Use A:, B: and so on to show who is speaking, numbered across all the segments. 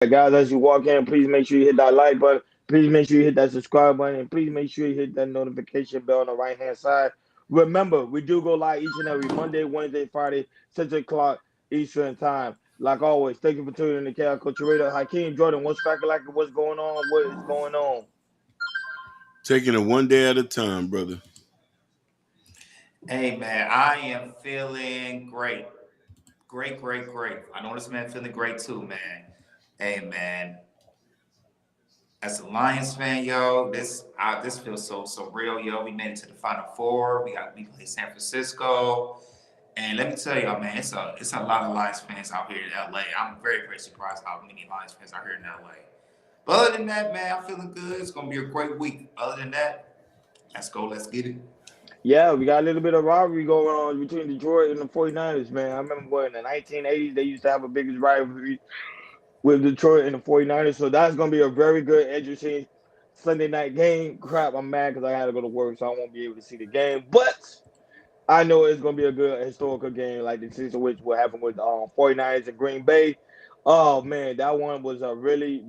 A: Guys, as you walk in, please make sure you hit that like button. Please make sure you hit that subscribe button. And please make sure you hit that notification bell on the right hand side. Remember, we do go live each and every Monday, Wednesday, Friday, 6 o'clock Eastern Time. Like always, thank you for tuning in to Chaos Culture Radio. Hakeem Jordan, what's cracking like? What's going on? What is going on?
B: Taking it one day at a time, brother.
C: Hey man, I am feeling great. Great, great, great. I know this man feeling great too, man. Hey man, as a Lions fan, yo, this feels so real, yo. We made it to the Final Four. We played San Francisco, and let me tell y'all, man, it's a lot of Lions fans out here in LA. I'm very surprised how many Lions fans are here in LA. But other than that, man, I'm feeling good. It's gonna be a great week. Other than that, let's go. Let's get it.
A: Yeah, we got a little bit of rivalry going on between Detroit and the 49ers, man. I remember in the 1980s, they used to have a biggest rivalry with Detroit and the 49ers. So that's going to be a very good, interesting Sunday night game. Crap, I'm mad because I had to go to work, so I won't be able to see the game. But I know it's going to be a good historical game like the season which will happen with 49ers and Green Bay. Oh, man, that one was a really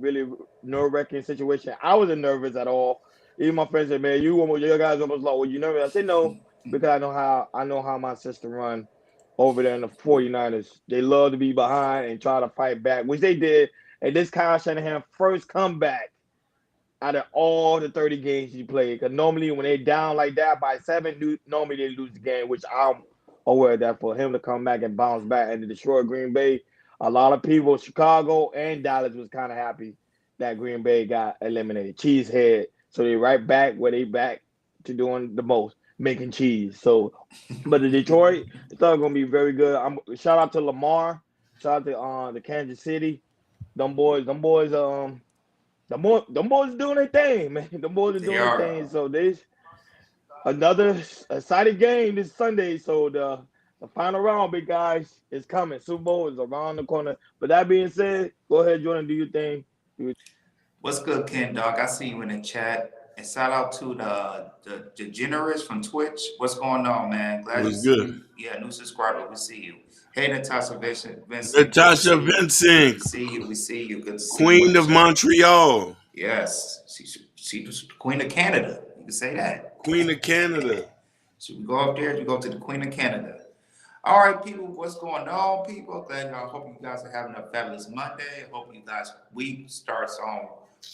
A: nerve-wracking situation. I wasn't nervous at all. Even my friends said, man, your guys almost lost. Were you nervous? I said, no, because I know how my sister run over there in the 49ers. They love to be behind and try to fight back, which they did. And this Kyle Shanahan first comeback out of all the 30 games he played. Because normally when they down like that by seven, normally they lose the game, which I'm aware of that for him to come back and bounce back and to destroy Green Bay. A lot of people, Chicago and Dallas, was kind of happy that Green Bay got eliminated. Cheesehead. So they right back where they back to doing the most, making cheese. So, but the Detroit, it's all gonna be very good. Shout out to Lamar. Shout out to the Kansas City. Them boys doing their thing, man. Them boys are
C: They
A: doing their
C: are.
A: thing. So there's another exciting game this Sunday. So the final round, big guys, is coming. Super Bowl is around the corner. But that being said, go ahead, Jordan, do your thing.
C: What's good, Ken Dog? I see you in the chat. And shout out to the generous from Twitch. What's going on, man?
B: It
C: Glad to
B: was
C: see
B: good.
C: you. Yeah, new subscriber. We see you. Hey, Natasha Vincent. Good to
B: Natasha
C: see you.
B: Vincent,
C: We see you. We see you. Good to see you in
B: Queen
C: the
B: of
C: chat.
B: Montreal,
C: Yes, she's the Queen of Canada. You can say that.
B: Queen of Canada.
C: So we go up there. You go to the Queen of Canada. All right, people, what's going on, people? Glad y'all. Hope you guys are having a fabulous Monday. Hope you guys' week starts on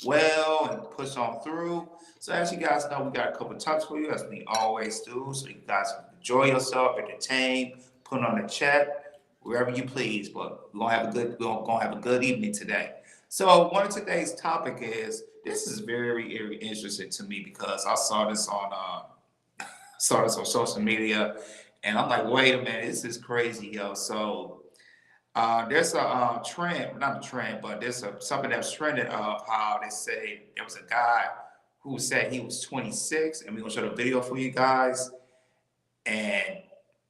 C: well and push on through. So as you guys know, we got a couple of talks for you, as we always do. So you guys can enjoy yourself, entertain, put on the chat, wherever you please. But we're gonna have a good evening today. So one of today's topic is this is very interesting to me because I saw this on social media, and I'm like, wait a minute, this is crazy, yo. So there's a trend, not a trend, but there's something that's trending of how they say there was a guy who said he was 26, and we're gonna show the video for you guys. And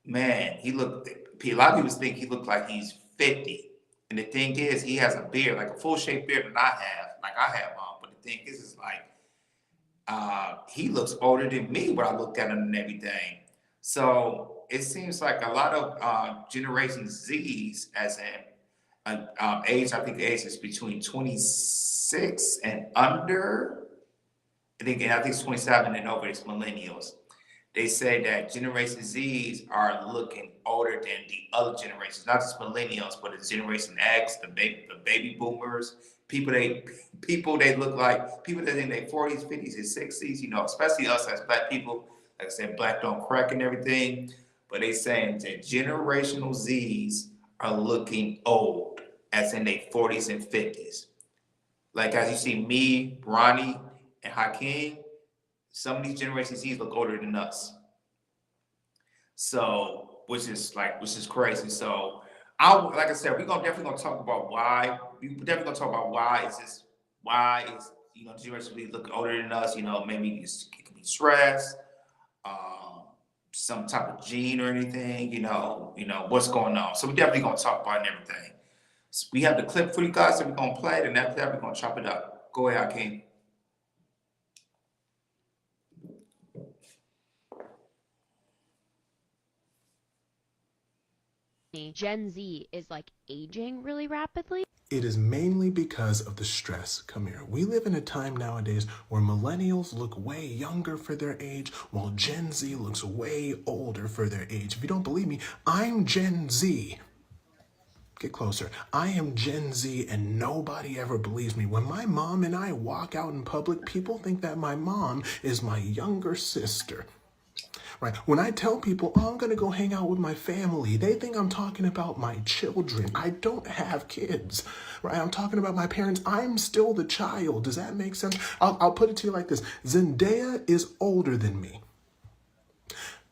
C: man, he looked. A lot of people think he looked like he's 50, and the thing is, he has a beard, like a full shape beard that I have on. But the thing is like he looks older than me when I looked at him and everything. So it seems like a lot of Generation Z's, as in age, I think the age is between 26 and under. I think it's 27 and over. It's millennials. They say that Generation Z's are looking older than the other generations, not just millennials, but the Generation X, the baby boomers, people they people they look like people that in their 40s, 50s, and 60s. You know, especially us as black people. Like I said, black don't crack and everything. But they saying that generational Z's are looking old, as in their 40s and 50s. Like as you see me, Ronnie, and Hakeem, some of these Generation Z's look older than us. So, which is crazy. So, like I said, we're gonna definitely gonna talk about why. We definitely gonna talk about why is Generation Z look older than us. Maybe it could be stress, um, some type of gene or anything. What's going on. So we definitely gonna talk about it and everything. So we have the clip for you guys that we're gonna play, and after that we're gonna chop it up. Go ahead, Hakeem.
D: Gen Z is like aging really rapidly.
E: It is mainly because of the stress. Come here. We live in a time nowadays where millennials look way younger for their age, while Gen Z looks way older for their age. If you don't believe me, I'm Gen Z. Get closer. I am Gen Z and nobody ever believes me. When my mom and I walk out in public, people think that my mom is my younger sister. Right? When I tell people, oh, I'm going to go hang out with my family, they think I'm talking about my children. I don't have kids. Right? I'm talking about my parents. I'm still the child. Does that make sense? I'll put it to you like this. Zendaya is older than me.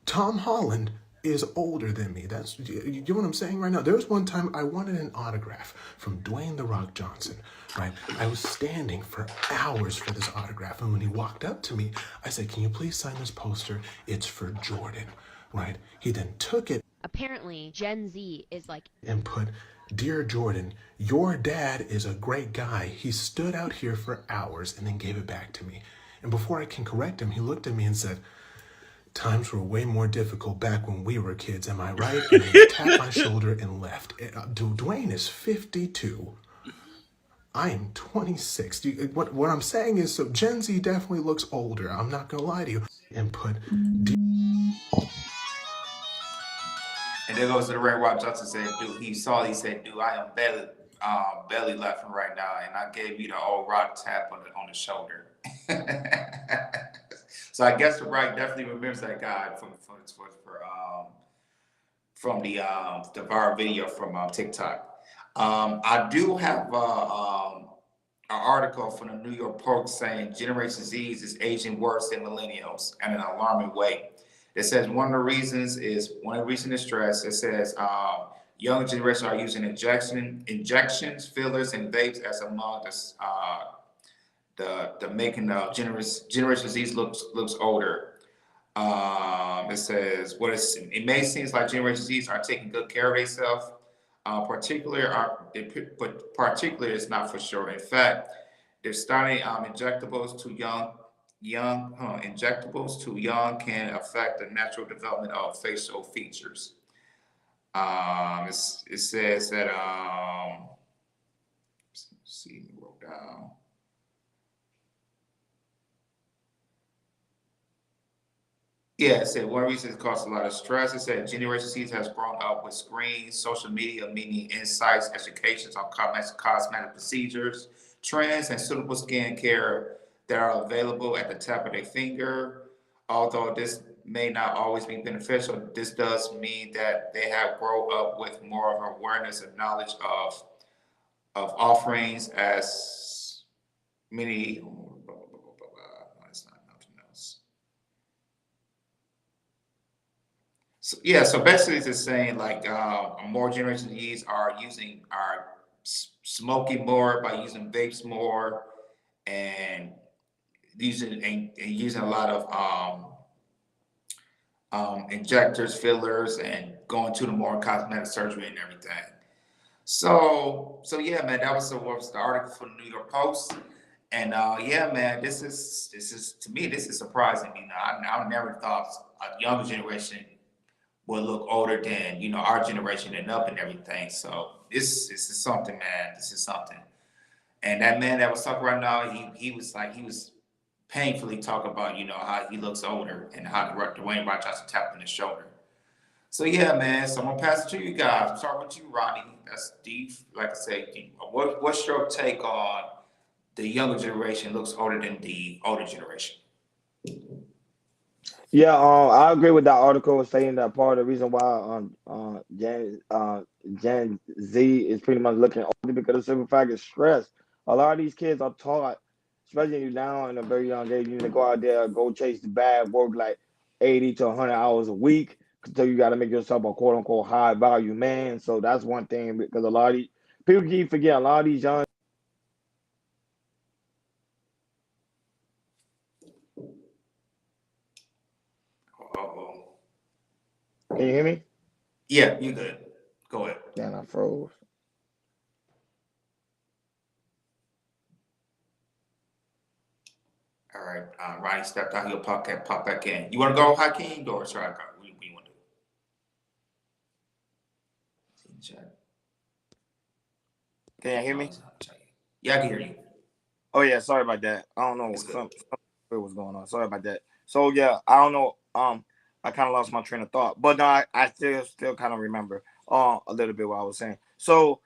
E: Tom Holland is older than me. That's, you know what I'm saying right now? There was one time I wanted an autograph from Dwayne "The Rock" Johnson, right? I was standing for hours for this autograph, and when he walked up to me, I said, can you please sign this poster? It's for Jordan, right? He then took it.
D: Apparently, Gen Z is like...
E: And put, dear Jordan, your dad is a great guy. He stood out here for hours and then gave it back to me. And before I can correct him, he looked at me and said, times were way more difficult back when we were kids, am I right? And he tapped my shoulder and left. Dwayne is 52. I am 26. What I'm saying is, so Gen Z definitely looks older. I'm not going to lie to you. And put...
C: And there goes the Ray Rob Johnson said, dude, he said, dude, I am belly laughing right now. And I gave you the old rock tap on the shoulder. So I guess the right definitely remembers that guy from the viral video from TikTok. I do have an article from the New York Post saying Generation Z is aging worse than millennials in an alarming way. It says one of the reasons is stress. It says young generation are using injections, fillers, and vapes as among the making Generation Z looks older. It says it may seem like Generation Zs are taking good care of themselves. Particularly it's not for sure. In fact, they're starting injectables too young. Injectables too young can affect the natural development of facial features. It says that let's see, let me wrote down. Yeah, it said one reason it causes a lot of stress. It said Generation Z has grown up with screens, social media, meaning insights, educations on cosmetic procedures, trends, and suitable skin care that are available at the tap of their finger. Although this may not always be beneficial, this does mean that they have grown up with more of awareness and knowledge of offerings as many. So, yeah, so basically it's just saying like more Generation Zs are smoking more by using vapes more and using a lot of injectors, fillers, and going to the more cosmetic surgery and everything. So yeah, man, that was the article from the New York Post. And yeah, man, this is to me, this is surprising. You know, I never thought a younger generation will look older than, you know, our generation and up and everything. So this is something, man. This is something. And that man that was talking right now, he was painfully talking about, you know, how he looks older and how Dwayne Rock Johnson tapped in his shoulder. So yeah, man. So I'm gonna pass it to you guys. I'm starting with you, Ronnie. That's deep. Like I said, what's your take on the younger generation looks older than the older generation?
A: Yeah, I agree with that article saying that part of the reason why Gen Z is pretty much looking older because the simple fact is stress. A lot of these kids are taught, especially now in a very young age, you need to go out there, go chase the bag, work like 80 to 100 hours a week. So you got to make yourself a quote unquote high value man. So that's one thing because a lot of these people keep forgetting a lot of these young.
C: Uh-oh.
A: Can you hear me?
C: Yeah, you good. Go ahead.
A: Yeah, I froze.
C: All right. Ronnie stepped out. He'll pop back in. You want to go, Hakeem, or should I go? What do you want to Check.
A: Can you hear
C: Oh,
A: me?
C: it's not check. Yeah, I can hear you.
A: Oh yeah, sorry about that. I don't know
C: It's good.
A: something was going on. Sorry about that. So yeah, I don't know. I kind of lost my train of thought, but no, I still kind of remember a little bit what I was saying. So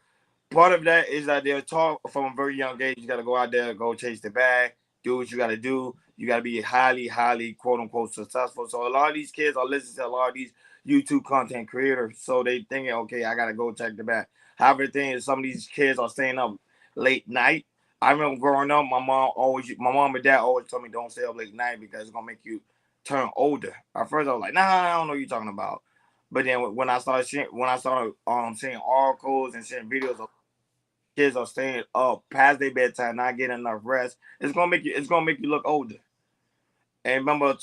A: part of that is that they're taught from a very young age. You got to go out there, go chase the bag, do what you got to do. You got to be highly, quote unquote, successful. So a lot of these kids are listening to a lot of these YouTube content creators. So they thinking, okay, I got to go check the bag. However, the thing is, some of these kids are staying up late night. I remember growing up, my mom and dad always told me don't stay up late night because it's gonna make you turn older. At first, I was like, nah, I don't know what you're talking about. But then when I started seeing articles and seeing videos of kids are staying up past their bedtime, not getting enough rest, it's gonna make you look older. And remember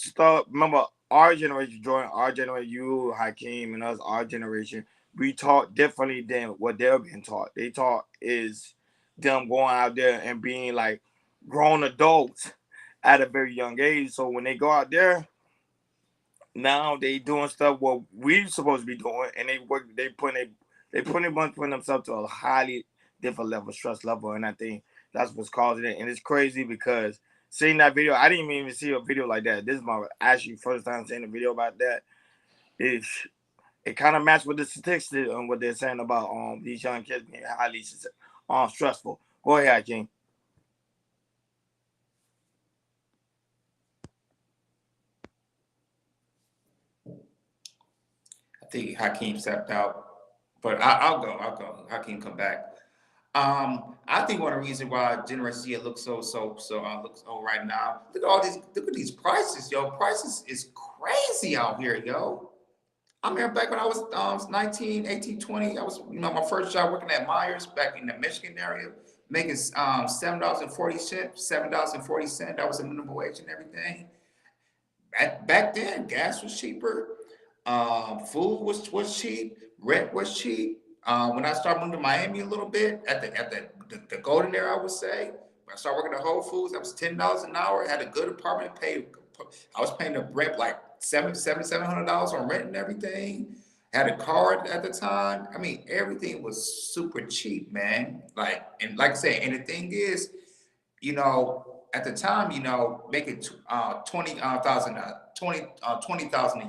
A: our generation, Jordan, our generation, you, Hakeem, and us, our generation, we taught differently than what they're being taught. They taught is them going out there and being like grown adults at a very young age. So when they go out there, now they doing stuff what we supposed to be doing, and putting themselves to a highly different level, stress level, and I think that's what's causing it. And it's crazy because seeing that video, I didn't even see a video like that. This is my actually first time seeing a video about that. It's it kind of matched with the statistics and what they're saying about these young kids being highly stressful. Go ahead, King.
C: I think Hakeem stepped out, but I'll go. Hakeem come back. I think one of the reasons why Generation Z looks looks so right now. Look at these prices, yo. Prices is crazy out here, yo. I remember back when I was 19, 18, 20. I was, my first job working at Myers back in the Michigan area, making $7.40, $7.40. That was the minimum wage and everything. Back then, gas was cheaper. Food was cheap. Rent was cheap. When I started moving to Miami a little bit at the golden era, I would say. When I started working at Whole Foods, that was $10 an hour. I had a good apartment. I was paying the rent like $700 on rent and everything. Had a car at the time. I mean, everything was super cheap, man. Like I said, and the thing is, at the time, making 20,000 a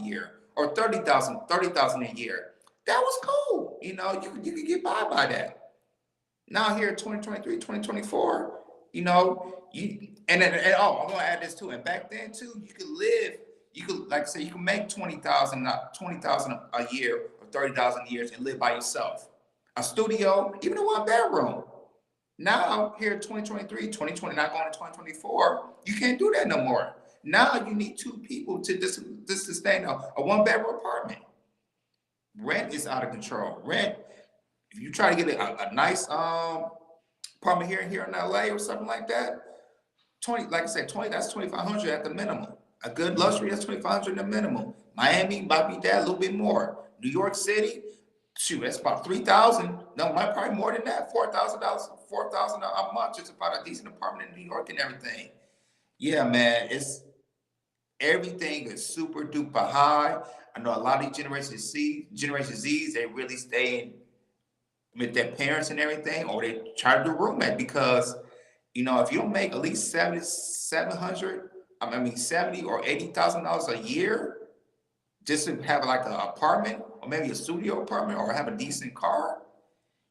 C: year or 30,000 a year. That was cool. You could get by that. Now here, 2023, 2024, oh, I'm gonna add this too. And back then too, like I said, you can make 20,000 a year or 30,000 a year and live by yourself. A studio, even a one bedroom. Now, here in 2023, 2020, not going to 2024, you can't do that no more. Now you need two people to just sustain a one bedroom apartment. Rent is out of control. Rent, if you try to get a nice apartment here in LA or something like that, 20, like I said, 20, that's 2,500 at the minimum. A good luxury, that's 2,500 at the minimum. Miami might be that, a little bit more. New York City, shoot, that's about 3,000. No, might probably more than that. $4,000, 4,000 a month, just about a decent apartment in New York and everything. Yeah, man, everything is super duper high. I know a lot of these Generation Z's, they really stay in with their parents and everything, or they try to do roommate because, if you don't make at least 700, I mean 70 or $80,000 a year, just to have like an apartment or maybe a studio apartment or have a decent car,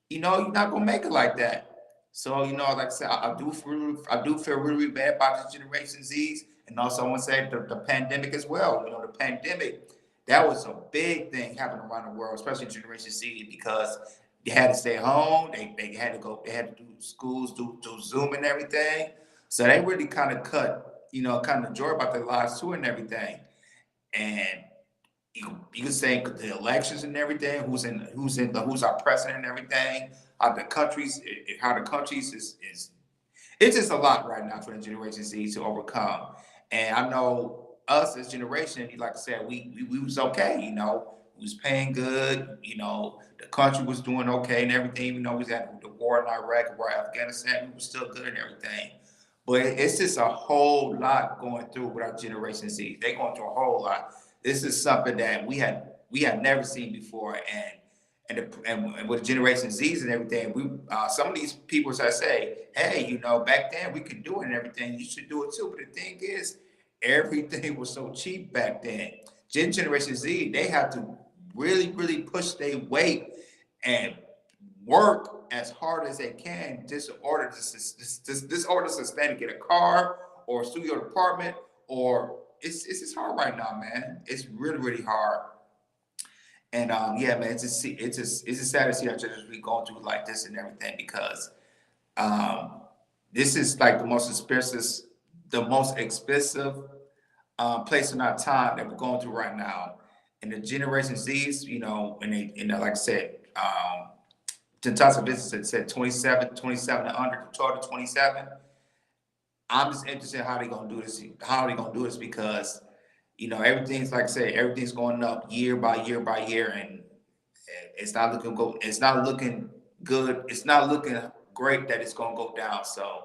C: you're not gonna make it like that. So, like I said, I do feel really bad about the Generation Z's, and also I want to say the pandemic as well. The pandemic, that was a big thing happening around the world, especially Generation Z, because they had to stay home. They had to go. They had to do schools, do Zoom and everything. So they really kind of cut, kind of joy about their lives too and everything. And you can say the elections and everything, who's our president and everything, how the countries is it's just a lot right now for the Generation Z to overcome. And I know us as generation, like I said, we was okay, we was paying good, the country was doing okay and everything, we was at the war in Iraq, war in Afghanistan, we was still good and everything. But it's just a whole lot going through with our Generation Z. They're going through a whole lot. This is something that we had never seen before, and and with Generation Z's and everything, we some of these people that say, hey, back then we could do it and everything, you should do it too. But the thing is, everything was so cheap back then. Generation Z, they have to really, really push their weight and work as hard as they can just in order to sustain to get a car or a studio apartment, or it's just hard right now, man. It's really, really hard. And yeah, man, it's just sad to see our children be going through like this and everything, because um, this is like the most expensive place in our time that we're going through right now. And the Generation Z's, like I said, the types of business that said 27 and under, 12 to 27. I'm just interested in how they gonna do this. How they gonna do this, because everything's, like I said, everything's going up year by year by year, and it's not looking go. It's not looking good. It's not looking great that it's gonna go down. So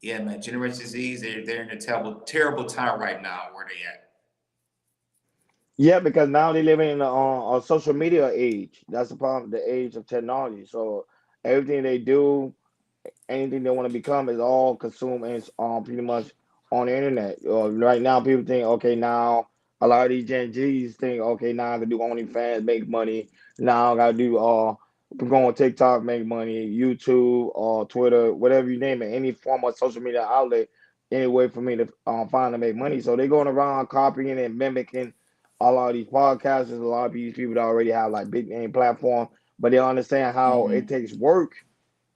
C: yeah, man, Generation Z's, they're in a terrible time right now where they at.
A: Yeah, because now they living in a social media age. That's the problem, the age of technology. So everything they do, anything they want to become is all consumed and it's pretty much on the internet. Right now, people think, okay, now a lot of these Gen Zs think, okay, now I can do OnlyFans, make money. Now I got to do go on TikTok, make money, YouTube or Twitter, whatever you name it, any form of social media outlet, any way for me to find to make money. So they're going around copying and mimicking a lot of these podcasters, a lot of these people that already have like big name platform, but they understand how it
C: Mm-hmm.
A: takes work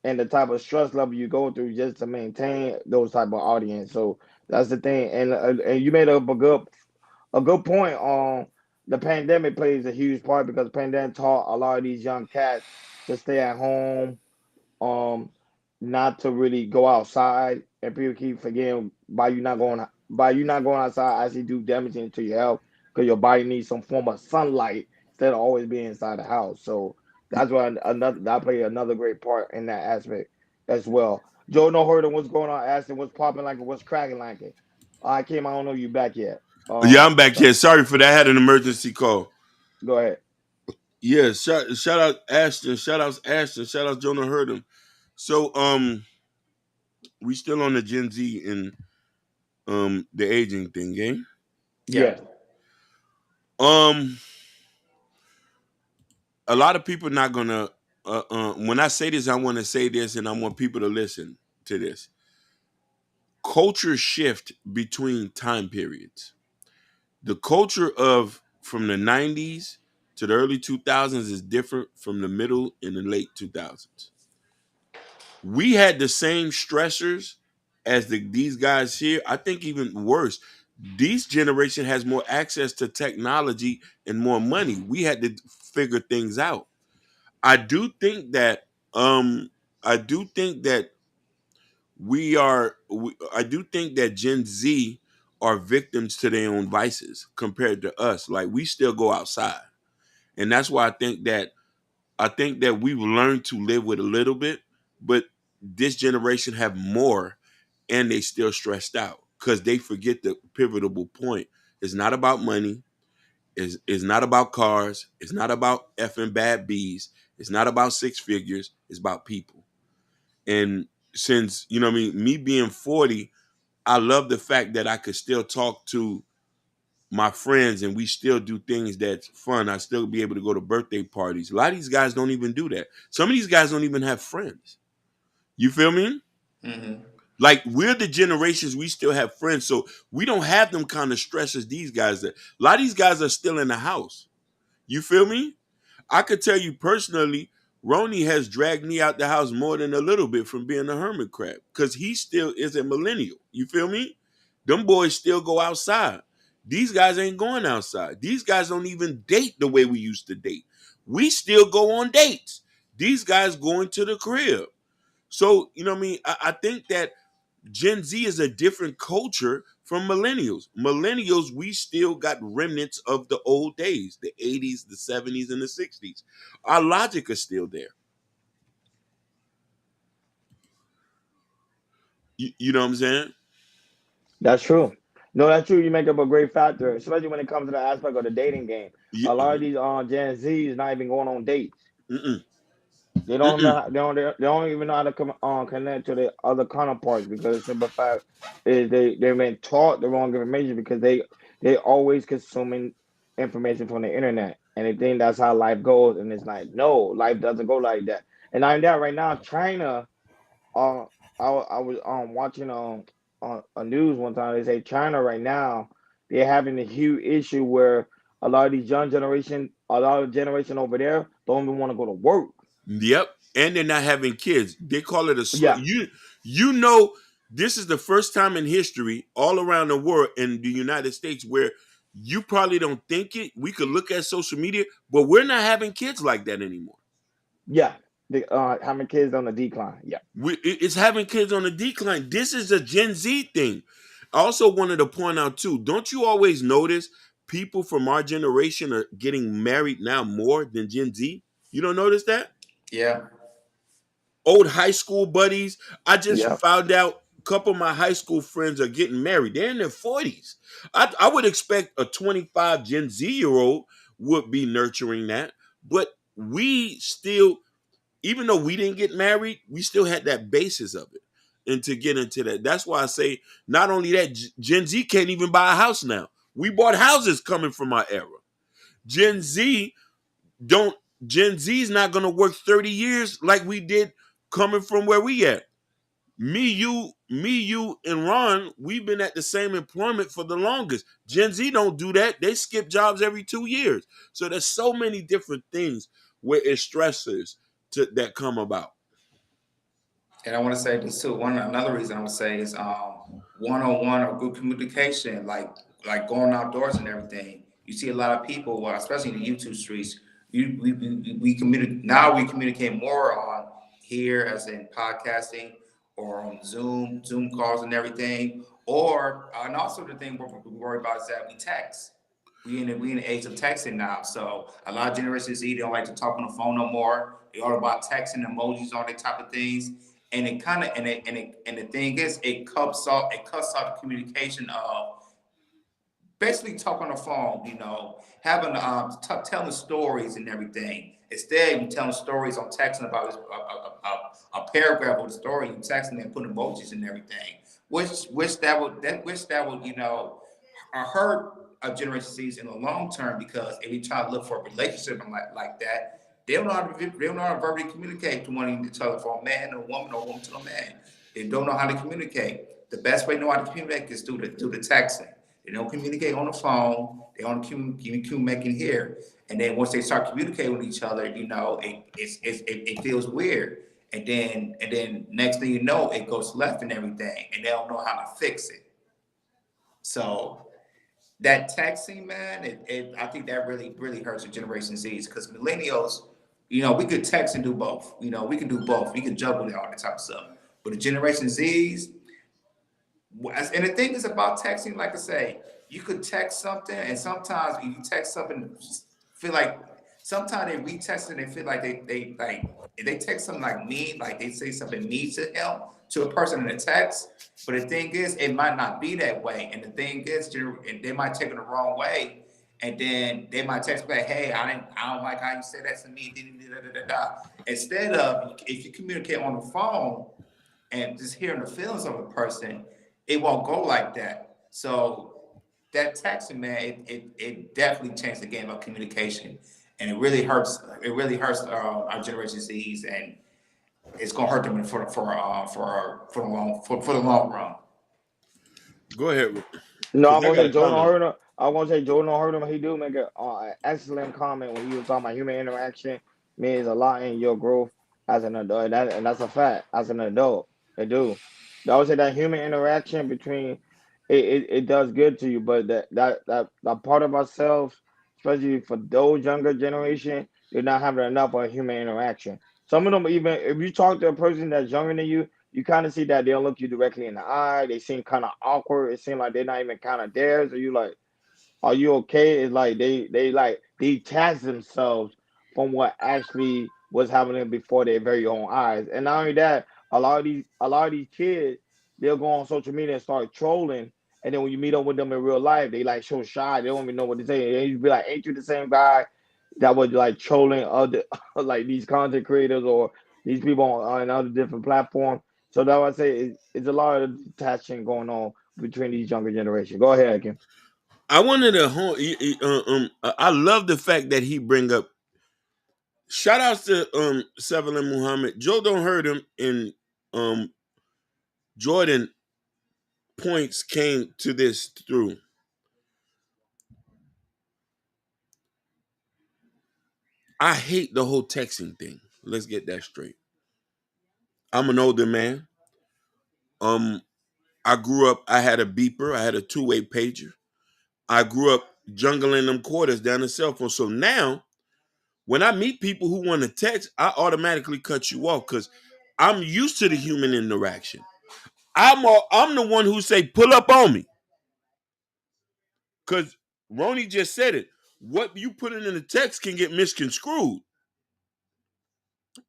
A: and the type of stress level you go through just to maintain those type of audience. So that's the thing. And you made up a good point on the pandemic plays a huge part because the pandemic taught a lot of these young cats to stay at home, um, not to really go outside, and people keep forgetting by you not going outside actually do damaging to your health because your body needs some form of sunlight instead of always being inside the house. So that's why another that played another great part in that aspect as well. Joe, no heard of what's going on, asking what's popping like it, what's cracking like it. I came, I don't know you back yet.
B: Yeah, I'm back
A: So
B: here. Sorry for that. I had an emergency call.
A: go ahead.
B: Yeah, shout out Ashton. Shout outs Ashton. Shout out Jonah Hurdum. So we still on the Gen Z and the aging thing, eh?
C: Yeah.
A: Yeah.
B: Um a lot of people not gonna when I say this, I want to say this and I want people to listen to this. Culture shift between time periods. The culture of from the 90s to the early 2000s is different from the middle and the late 2000s. We had the same stressors as these guys here. I think even worse. This generation has more access to technology and more money. We had to figure things out. I do think that I do think that I do think that Gen Z are victims to their own vices compared to us. Like we still go outside. And that's why I think that we've learned to live with a little bit, but this generation have more and they still stressed out because they forget the pivotal point. It's not about money. It's not about cars. It's not about effing bad bees. It's not about six figures. It's about people. And since, you know what I mean, me being 40, I love the fact that I could still talk to my friends and we still do things that's fun. I still be able to go to birthday parties. A lot of these guys don't even do that. Some of these guys don't even have friends. You feel me?
C: Mm-hmm.
B: Like we're the generations we still have friends, so we don't have them kind of stress as these guys. That a lot of these guys are still in the house. You feel me? I could tell you personally, Roni has dragged me out the house more than a little bit from being a hermit crab because he still is a millennial. You feel me? Them boys still go outside. These guys ain't going outside. These guys don't even date the way we used to date. We still go on dates. These guys going to the crib. So, you know what I mean? I think that Gen Z is a different culture from millennials. Millennials, we still got remnants of the old days, the 80s, the 70s, and the 60s. Our logic is still there. You know what I'm saying?
A: That's true. No, that's true. You make up a great factor, especially when it comes to the aspect of the dating game.
B: Yeah,
A: A lot of these Gen Zs not even going on dates.
B: Mm-mm.
A: They don't
B: Mm-mm.
A: know. They don't even know how to connect to the other counterparts because the simple fact is they've been taught the wrong information because they always consuming information from the internet and they think that's how life goes and it's like no, life doesn't go like that. And I'm that right now. China, uh, I was watching on a news one time. They say China right now they're having a huge issue where a lot of these young generation, a lot of generation over there don't even want to go to work.
B: Yep. And they're not having kids. They call it a
A: Yeah,
B: you know this is the first time in history all around the world in the United States where you probably don't think it. We could look at social media, but we're not having kids like that anymore.
A: yeah. The having kids on the decline. Yeah,
B: It's having kids on the decline. This is a Gen Z thing. I also wanted to point out too. Don't you always notice people from our generation are getting married now more than Gen Z? You don't notice that?
C: Yeah.
B: Old high school buddies. I just
A: yeah.
B: found out a couple of my high school friends are getting married. They're in their 40s. I would expect a 25 Gen Z year old would be nurturing that, but we still, even though we didn't get married, we still had that basis of it. And to get into that, that's why I say not only that, Gen Z can't even buy a house now. We bought houses coming from our era. Gen Z don't. Gen Z is not going to work 30 years like we did coming from where we at. Me, you, and Ron, we've been at the same employment for the longest. Gen Z don't do that. They skip jobs every 2 years. So there's so many different things where it's stressors that come about.
C: And I want to say this too. Another reason I would say is one-on-one or group communication, like going outdoors and everything. You see a lot of people, well, especially in the YouTube streets. We communicate now. We communicate more on here, as in podcasting, or on Zoom calls and everything. Or and also the thing we worry about is that we text. We in the age of texting now. So a lot of Generation Z don't like to talk on the phone no more. They all about texting, emojis, all that type of things. And it kind of and the thing is, it cuts off the communication of basically talk on the phone, having telling stories and everything. Instead, you telling stories on texting about a paragraph of the story, you texting and putting emojis and everything. Which that would hurt a Generation Z's in the long term because if you try to look for a relationship and like that, they don't know how to verbally communicate to one another, for a man or a woman or a woman to a man. They don't know how to communicate. The best way to know how to communicate is through the texting. They don't communicate on the phone. They only communicate here. And then once they start communicating with each other, it feels weird. And then next thing you know, it goes left and everything, and they don't know how to fix it. So that texting, man, I think that really hurts the Generation Z's because millennials, we could text and do both. We can do both. We can juggle all that type of stuff. But the Generation Z's, and the thing is about texting, like I say, you could text something, and sometimes if you text something, feel like sometimes they retext it and feel like they like if they text something like mean, like they say something mean to him to a person in a text. But the thing is, it might not be that way, and the thing is, and they might take it the wrong way, and then they might text back, "Hey, I don't like how you said that to me." Da, da, da, da, da. Instead of if you communicate on the phone and just hearing the feelings of a person, it won't go like that. So that texting, man, it definitely changed the game of communication, and it really hurts. It really hurts our Generation Z's, and it's gonna hurt them for the long run.
B: Go ahead,
A: No,
B: because
A: I'm
B: I
A: gonna
B: got
A: say
B: a
A: Jordan
B: comment.
A: heard him. I'm gonna say Jordan heard him. He do make an excellent comment when he was talking about human interaction means a lot in your growth as an adult. And that's a fact. As an adult, it do. I would say that human interaction between it does good to you, but that part of ourselves, especially for those younger generation, they're not having enough of human interaction. Some of them even if you talk to a person that's younger than you kind of see that they don't look you directly in the eye. They seem kind of awkward. It seems like they're not even kind of there. So you like, are you okay? It's like they like detach themselves from what actually was happening before their very own eyes. And not only that, a lot of these kids they'll go on social media and start trolling. And then when you meet up with them in real life, they like so shy. They don't even know what to say. And you be like, "Ain't you the same guy?" that was like trolling other like these content creators or these people on other different platforms. So that I say it's a lot of attachment going on between these younger generations. Go ahead, Kim.
B: I wanted to I love the fact that he bring up shout outs to Seville and Muhammad. Joe don't hurt him and Jordan points came to this through. I hate the whole texting thing. Let's get that straight. I'm an older man. Um, I grew up. I had a beeper. I had a two-way pager. I grew up jungling them quarters down the cell phone. So now, when I meet people who want to text, I automatically cut you off because I'm used to the human interaction. I'm the one who say pull up on me because Ronnie just said it. What you put in the text can get misconstrued.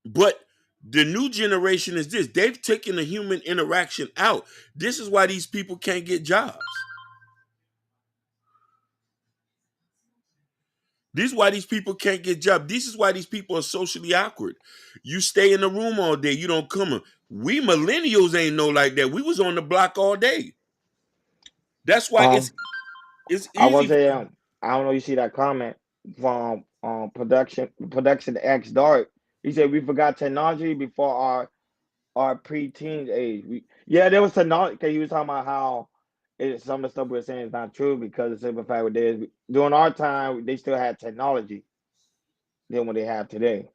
B: But the new generation is this. They've taken the human interaction out. This is why these people can't get jobs. This is why these people can't get jobs. This is why these people are socially awkward. You stay in the room all day. You don't come in. We millennials ain't no like that. We was on the block all day. That's why
A: Um,
B: it's
A: I was
B: easy.
A: say I don't know. You see that comment from production X Dark. He said we forgot technology before our pre-teen age. Yeah, there was technology. Cause he was talking about how some of the stuff we are saying is not true because the simple fact with this during our time they still had technology than what they have today.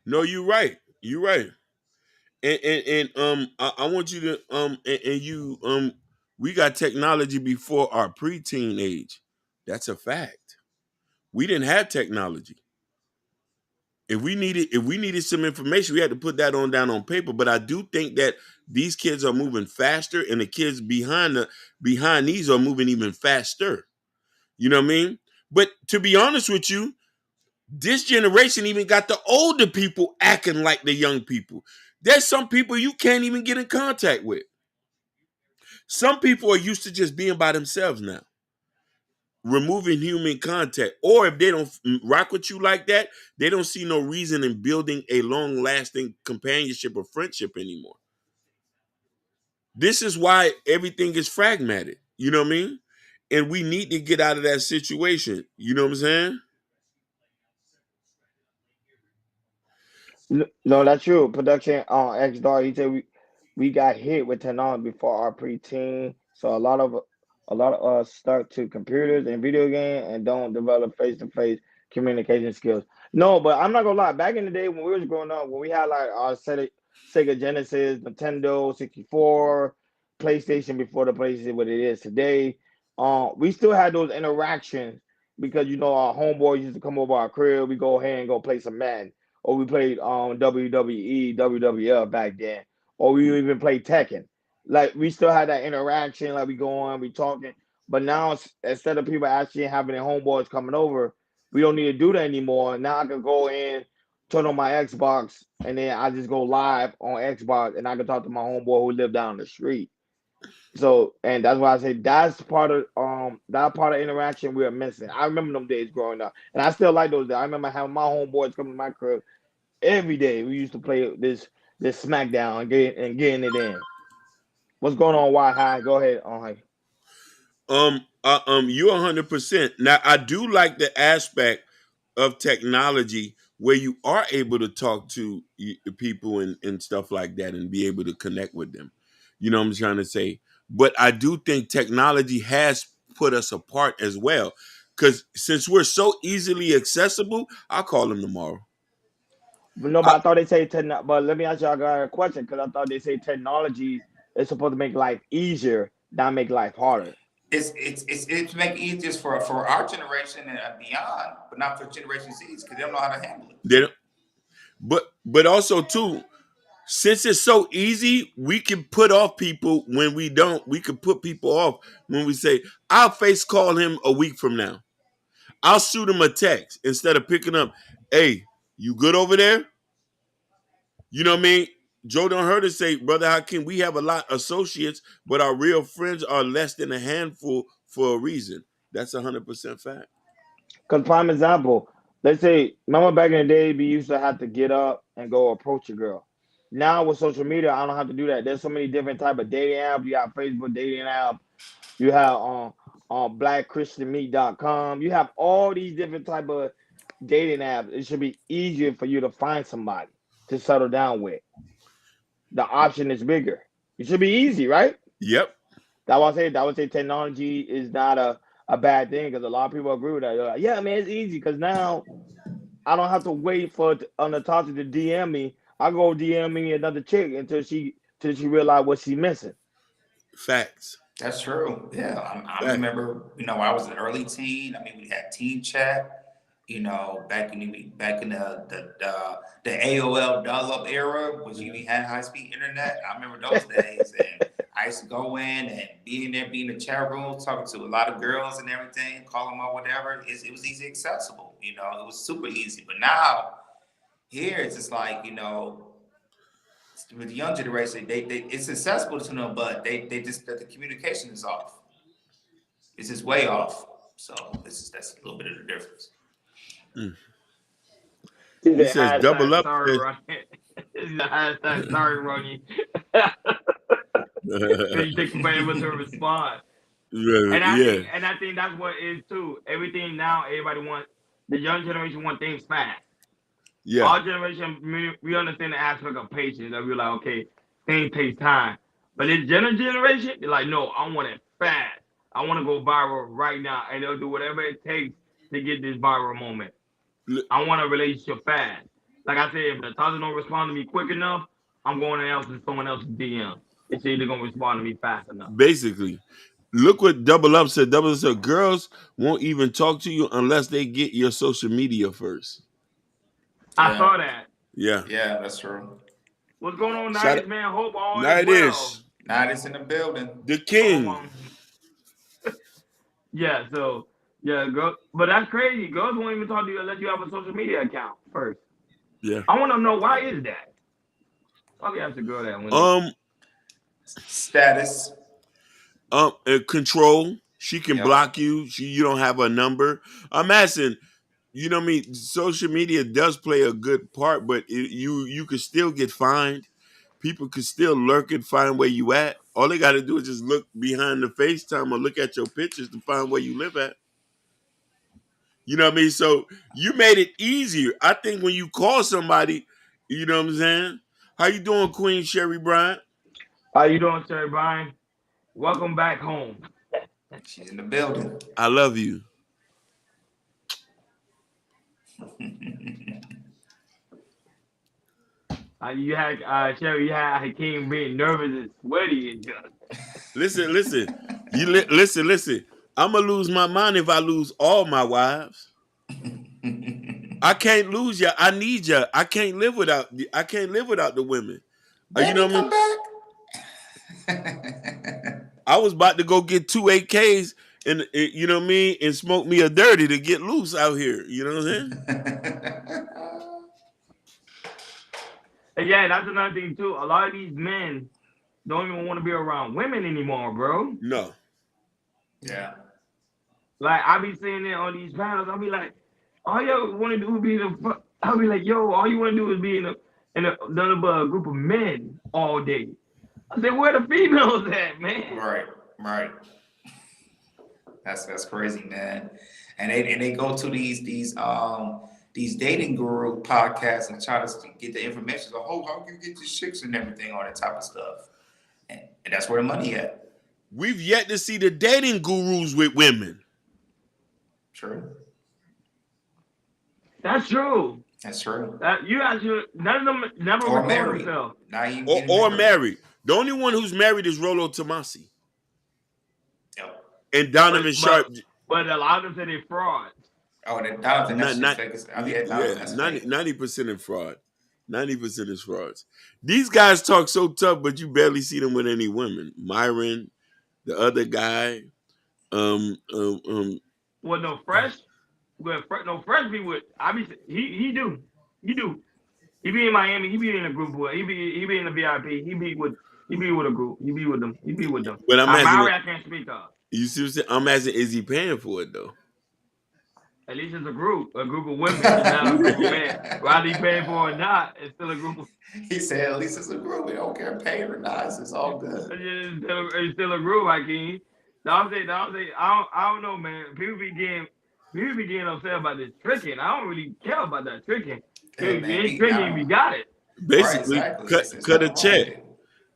B: No, you're right. You're right. I want you to and you we got technology before our preteen age. That's a fact. We didn't have technology. If we needed some information, we had to put that on down on paper. But I do think that these kids are moving faster, and the kids behind these are moving even faster. You know what I mean? But to be honest with you, this generation even got the older people acting like the young people. There's some people you can't even get in contact with. Some people are used to just being by themselves now, removing human contact. Or if they don't rock with you like that, they don't see no reason in building a long lasting companionship or friendship anymore. This is why everything is fragmented. You know what I mean? And we need to get out of that situation. You know what I'm saying?
A: No, that's true. Production on X Dog. He said we got hit with technology before our preteen, so a lot of us stuck to computers and video games and don't develop face to face communication skills. No, but I'm not gonna lie. Back in the day when we was growing up, when we had like our Sega Genesis, Nintendo 64, PlayStation before the PlayStation what it is today, we still had those interactions because our homeboys used to come over our crib. We go ahead and go play some Madden or we played WWE, WWF back then, or we even played Tekken. Like we still had that interaction, like we go on, we talking. But now instead of people actually having their homeboys coming over, we don't need to do that anymore. Now I can go in, turn on my Xbox, and then I just go live on Xbox, and I can talk to my homeboy who live down the street. So, and that's why I say that's part of that part of interaction we are missing. I remember them days growing up, and I still like those days. I remember having my homeboys come to my crib every day. We used to play this SmackDown and getting it in. What's going on? Why high? Go ahead. On high.
B: You 100%. Now, I do like the aspect of technology where you are able to talk to people and stuff like that and be able to connect with them. You know what I'm trying to say? But I do think technology has put us apart as well. Because since we're so easily accessible, I'll call them tomorrow.
A: But no,
B: I,
A: but I thought they say techno. But let me ask y'all a question because I thought they say technology is supposed to make life easier, not make life harder.
C: It's make it easier for our generation and beyond, but not for Generation Z's because they don't know how to handle it.
B: they don't- but also too, since it's so easy, we can put off people when we don't. We can put people off when we say, I'll face call him a week from now. I'll shoot him a text instead of picking up, hey, you good over there? You know what I mean? Joe don't heard us say, Brother Hakeem, we have a lot of associates, but our real friends are less than a handful for a reason. That's 100% fact.
A: Because prime example, let's say, remember back in the day, we used to have to get up and go approach a girl. Now with social media, I don't have to do that. There's so many different type of dating apps. You have Facebook dating app. You have blackchristianmeet.com. You have all these different type of dating apps. It should be easier for you to find somebody to settle down with. The option is bigger. It should be easy, right?
B: Yep.
A: I would say technology is not a bad thing because a lot of people agree with that. They're like, yeah, man, it's easy because now I don't have to wait for Natasha to DM me. I go DM me another chick until she realize what she missing.
B: Facts.
C: That's true. Yeah, I
B: Facts.
C: remember. I was an early teen. I mean, we had teen chat. Back in the AOL dial-up era, was you had high-speed internet. I remember those days, and I used to go in and be in there, be in the chat room, talking to a lot of girls and everything, call them up, whatever. It was easy accessible. It was super easy. But now here it's just like with the young generation, they it's accessible to them, but they just the communication is off. It's just way off. So that's a little bit of the difference.
B: Mm.
A: See the
B: He says double
A: hashtag
B: up.
A: sorry, Ronnie. It's the hashtag sorry, Ronnie. Because you take forever to respond.
B: Yeah.
A: And I think that's what it is too. Everything now, everybody wants the young generation want things fast.
B: Yeah.
A: Our generation, we understand the aspect of patience. That we're like, okay, things take time. But this generation, they're like, no, I want it fast. I want to go viral right now, and they'll do whatever it takes to get this viral moment. I want a relationship fast. Like I said, if Natasha don't respond to me quick enough, I'm going to someone else's DM. It's either gonna respond to me fast enough.
B: Basically, look what Double Up said. Double Up said girls won't even talk to you unless they get your social media first.
A: I saw that.
B: Yeah.
C: Yeah, that's true.
A: What's going on,
B: Shout
A: Nights, man? Hope all is
B: Night
A: well.
B: is
C: Now it's in the building.
B: the king.
A: Yeah, so girl, but that's crazy. Girls won't even talk to you unless you have a social media account first.
B: Yeah.
A: I want to know why is that? Probably ask the girl that when
C: Status.
B: Control. She can
C: Yep.
B: block you. You don't have a number. I'm asking. You know what I mean? Social media does play a good part, but you could still get fined. People could still lurk and find where you at. All they got to do is just look behind the FaceTime or look at your pictures to find where you live at. You know what I mean? So you made it easier. I think when you call somebody, you know what I'm saying? How you doing, Queen Sherry Bryant?
A: how you doing, Sir Brian? Welcome back home.
C: She's in the building.
B: I love you.
A: You had Sherry, you had Hakeem being nervous and sweaty and just.
B: Listen. Listen. I'm gonna lose my mind if I lose all my wives. I can't lose ya. I need ya. I can't live without the women. You know what I mean? I was about to go get 2 AKs and you know what I mean, and smoke me a dirty to get loose out here. You know what I'm saying?
A: And yeah, that's another thing too. A lot of these men don't even want to be around women anymore, bro.
B: No.
C: Yeah.
A: Like I be seeing it on these panels. I'll be like, all you want to do is be in a. I'll be like, yo, all you want to do is be in a group of men all day. I said, where the females at, man?
C: Right. That's crazy, man. And they go to these dating guru podcasts and try to get the information. So, how can you get these chicks and everything, all that type of stuff. And that's where the money at.
B: We've yet to see the dating gurus with women.
C: True.
A: That's true.
C: That's true.
A: You actually none of them never
C: Or
A: record
C: married.
A: themselves.
B: Or married. The only one who's married is Rollo Tomasi.
C: Yep.
B: And Donovan Sharp.
A: But a lot of them say they're frauds.
C: Oh, the Donovan.
B: 90% is fraud. 90% is frauds. These guys talk so tough, but you barely see them with any women. Myron, the other guy.
A: Well, no fresh. Well, no fresh be with. He do. He be in Miami. He be in a group. He be in the VIP. He be with a group. He be with them.
B: But I'm asking,
A: Maori, I can't speak of.
B: You see what I'm saying? I'm asking, is he paying for it though?
A: At least it's a group of women. It's not a group of men. Whether he paying for it or not, it's still a group of.
C: He said, at least it's a group. We don't care paid or not. It's all good.
A: It's still a group, Hakeem. I don't know, man. People be getting upset about this tricking. I don't really care about that tricking.
C: Hey,
A: If you
C: man,
A: ain't tricking, if you got it.
C: right,
B: Basically,
C: exactly.
B: cut
C: It's
B: cut a
C: nothing wrong with
B: check.
C: it.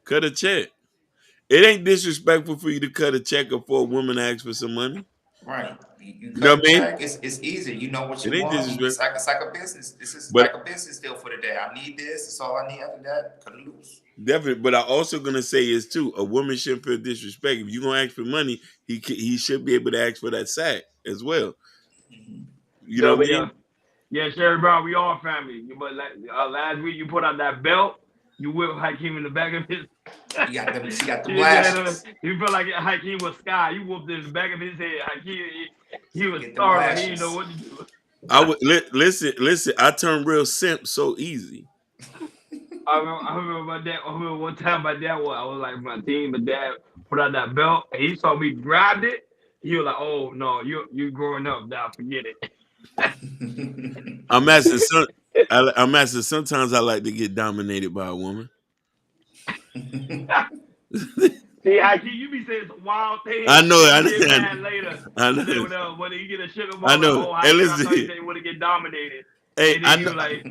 B: Cut a check. It ain't disrespectful for you to cut a check or for a woman to ask for some money.
C: Right. You
B: You know
C: cut
B: what
C: a
B: I mean?
C: check. It's easy. You know what
B: It
C: you
B: ain't
C: want.
B: disrespectful.
C: It's like a business. This is
B: But
C: like a business deal for the day. I need this. It's all I need after that. Cut it loose.
B: definitely, but I also gonna say is too, a woman shouldn't feel disrespect. If you gonna ask for money, he should be able to ask for that sack as well.
C: Mhm.
B: You know
A: No,
B: what I
A: but
B: mean?
A: yeah, Sherry Brown, we all family. But last week you put out that belt, you whipped Hakeem in the back of his.
C: You got them. She got them
A: You
C: lashes.
A: felt like Hakeem was Sky. You whooped in the back of his head. Hakeem, he was
C: Get them
A: startled. He didn't know
C: lashes.
A: what to do.
B: I would listen. I turn real simp so easy.
A: I remember my dad. I remember one time my dad was. I was like my team. My dad put out that belt, and he saw me grabbed it. He was like, "Oh no, you growing up now. Forget it."
B: I'm asking some. I'm asking. Sometimes I like to get dominated by a woman.
A: See, Hakeem, you be saying some wild
B: I
A: things.
B: know.
A: You get mad later.
B: I
A: You say
B: know.
A: whatever. When you get a sugar
B: I
A: mom, like,
B: know.
A: "Oh,
B: Hey,
A: Hakeem, I thought you
B: listen.
A: said you want to get dominated,"
B: Hey,
A: and then
B: I
A: you
B: know.
A: like,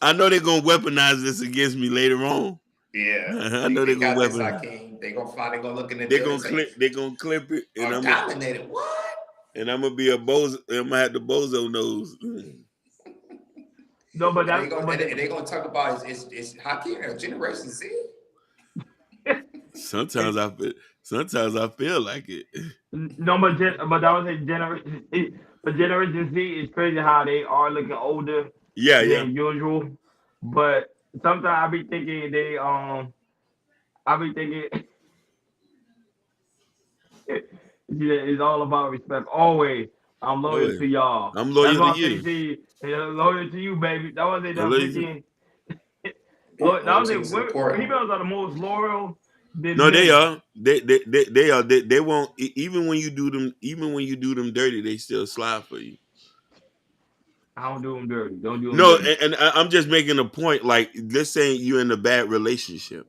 B: I know they're gonna weaponize this against me later on.
C: Yeah,
B: I know they're
C: they
B: gonna
C: got this,
B: weapon.
C: Hakeem. They gonna find. They gonna look in the
B: They're
C: deal and
B: gonna
C: say,
B: clip. They're gonna clip it, and
C: "Are dominated." What?
B: I'm gonna be a bozo. I'm gonna have the bozo nose.
A: no, but
C: And they
A: that's
C: gonna
A: but
C: and they gonna talk about is Hakeem a Generation Z?
B: Sometimes I feel. Sometimes I feel like it.
A: no, but that was a generation. But Generation Z is crazy how they are looking older
B: Yeah, yeah.
A: than usual. But sometimes I be thinking I be thinking it's all about respect. Always, I'm
B: Oh,
A: loyal
B: yeah.
A: to y'all.
B: I'm
A: That's
B: loyal to
A: why I say
B: you.
A: see, loyal to you, baby. That was it.
B: I'm
A: That
B: loyal to.
A: freaking. That was
C: Loyalty
A: it.
C: is
A: Women,
C: important.
A: females are the most loyal than
B: No, they
A: men.
B: are. They are. They won't. Even when you do them. Even when you do them dirty, they still slide for you.
A: I don't do them dirty. Don't do them
B: No,
A: dirty.
B: I'm just making a point. Like, let's say you're in a bad relationship.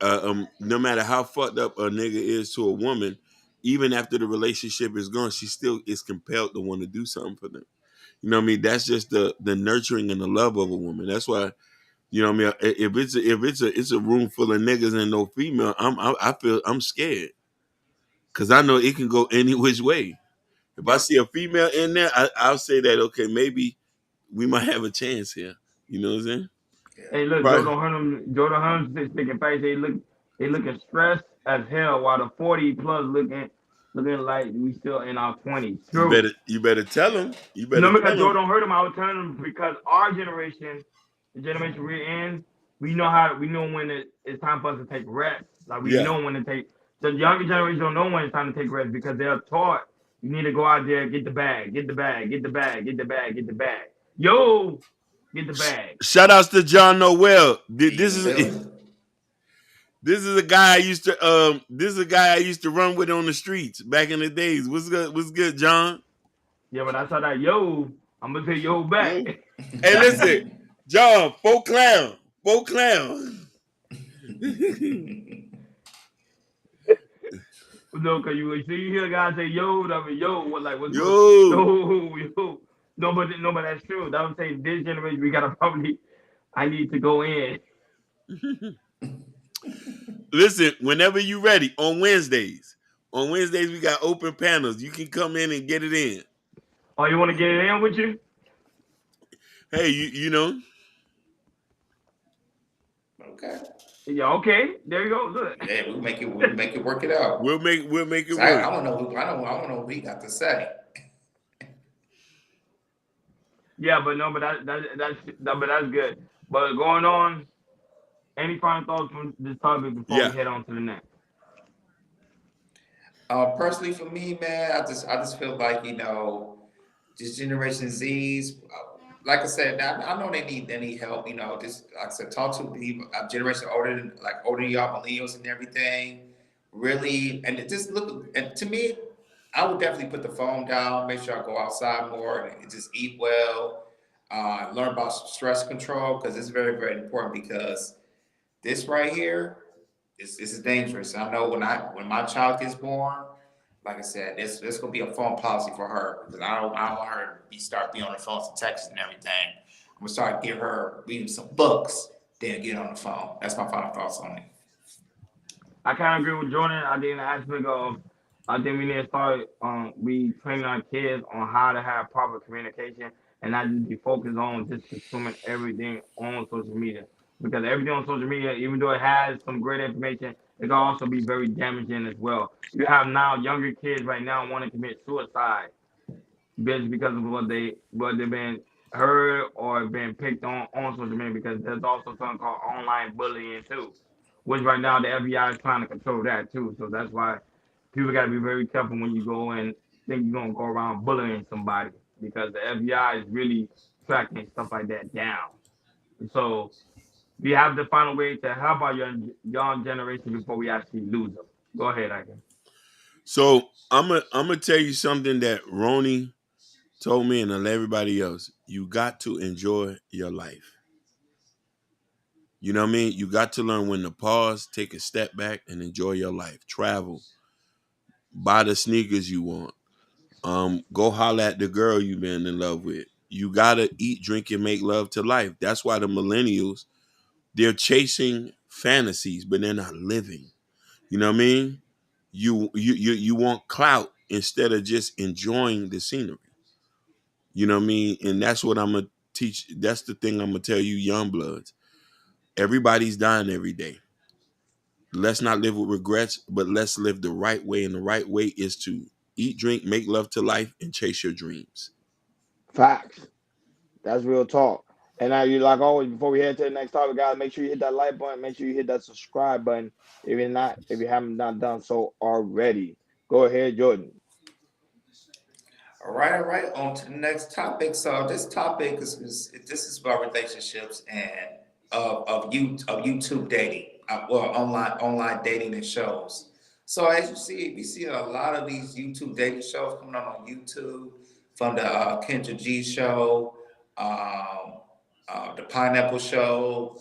B: No matter how fucked up a nigga is to a woman, even after the relationship is gone, she still is compelled to want to do something for them. You know what I mean? That's just the nurturing and the love of a woman. That's why, you know what I mean. If it's a room full of niggas and no female, I feel I'm scared because I know it can go any which way. If I
A: Yep.
B: see a female in there, I'll say that okay, maybe we might have a chance here. You know what I'm saying?
C: Yeah.
A: Hey, look,
B: Right.
A: Jordan Hunt is taking face. They looking stressed as hell, while the 40 plus looking like we still in our 20s. True.
B: You better tell
C: Yeah.
B: them. You better
A: No,
B: tell
A: because
B: them.
A: Jordan hurt him. I was telling him because our generation, the generation we're in, we know when it's time for us to take rest. Like we
B: Yeah.
A: know when to take. The younger generation don't know when it's time to take rest because they're taught you need to go out there, get the bag, get the bag, get the bag, get the bag, get the bag. Yo, get the bag.
B: Shout outs to John Noel.
C: He in
B: This
C: the
B: is
C: building.
B: this is a guy I used to this is a guy I used to run with on the streets back in the days. What's good? What's good, John?
A: Yeah, but I saw that yo, I'm gonna say yo back.
B: Yo. Hey, listen, John, folk clown. Folk clown.
A: No, cause you see you hear guys say yo, that mean yo, what like what's good?
B: Yo.
A: Yo. No, but that's true. That would say this generation we gotta probably I need to go in.
B: Listen, whenever you ready, on Wednesdays. On Wednesdays, we got open panels. You can come in and get it in.
A: Oh, you wanna get it in with you?
B: Hey, you know,
C: Okay.
A: Yeah, okay. There you go. Look.
C: Yeah, we'll make it. We'll make it work it out.
B: we'll make it
C: So
B: work.
C: I don't know. I don't know what he got to say.
A: Yeah, but no, but that's good. But going on, any final thoughts from this topic before we
B: Yeah.
A: head on to the next?
C: Personally, for me, man, I just feel like just Generation Z's. Like I said, I know they need help. Just like I said, talk to people, a generation older than y'all, millennials and everything. really, and it just look, and to me, I would definitely put the phone down, make sure I go outside more, and just eat well, learn about stress control because it's very, very important because this right here this is dangerous. I know when my child gets born, like I said, this gonna be a phone policy for her because I don't want her to start being on the phones and texting and everything. I'm gonna start give her reading some books, then get on the phone. That's my final thoughts on it.
A: I kind of agree with Jordan. I think the aspect of, I think we need to start, we training our kids on how to have proper communication and not just be focused on just consuming everything on social media. Because everything on social media, even though it has some great information, it can also be very damaging as well. You have now younger kids right now want to commit suicide because of what they've been heard or been picked on social media because there's also something called online bullying too, which right now the FBI is trying to control that too. So that's why people got to be very careful when you go and think you're gonna go around bullying somebody because the FBI is really tracking stuff like that down. So we have to find a way to help our young generation before we actually lose them. Go ahead, I can.
B: So I'm gonna tell you something that Roni told me and everybody else. You got to enjoy your life. You know what I mean? You got to learn when to pause, take a step back, and enjoy your life. Travel, buy the sneakers you want. Go holler at the girl you've been in love with. You gotta eat, drink, and make love to life. That's why the millennials, they're chasing fantasies, but they're not living. You know what I mean? You want clout instead of just enjoying the scenery. You know what I mean? And that's what I'm gonna teach. That's the thing I'm gonna tell you, young bloods. Everybody's dying every day. Let's not live with regrets, but let's live the right way. And the right way is to eat, drink, make love to life, and chase your dreams.
A: Facts. That's real talk. And now you like always before we head to the next topic, guys, make sure you hit that like button, make sure you hit that subscribe button if you haven't not done so already. Go ahead, Jordan.
C: All right. On to the next topic. So this topic is this is about relationships and of YouTube dating, well online dating and shows. So as you see, we see a lot of these YouTube dating shows coming on YouTube, from the Kendra G show, um, the Pineapple Show.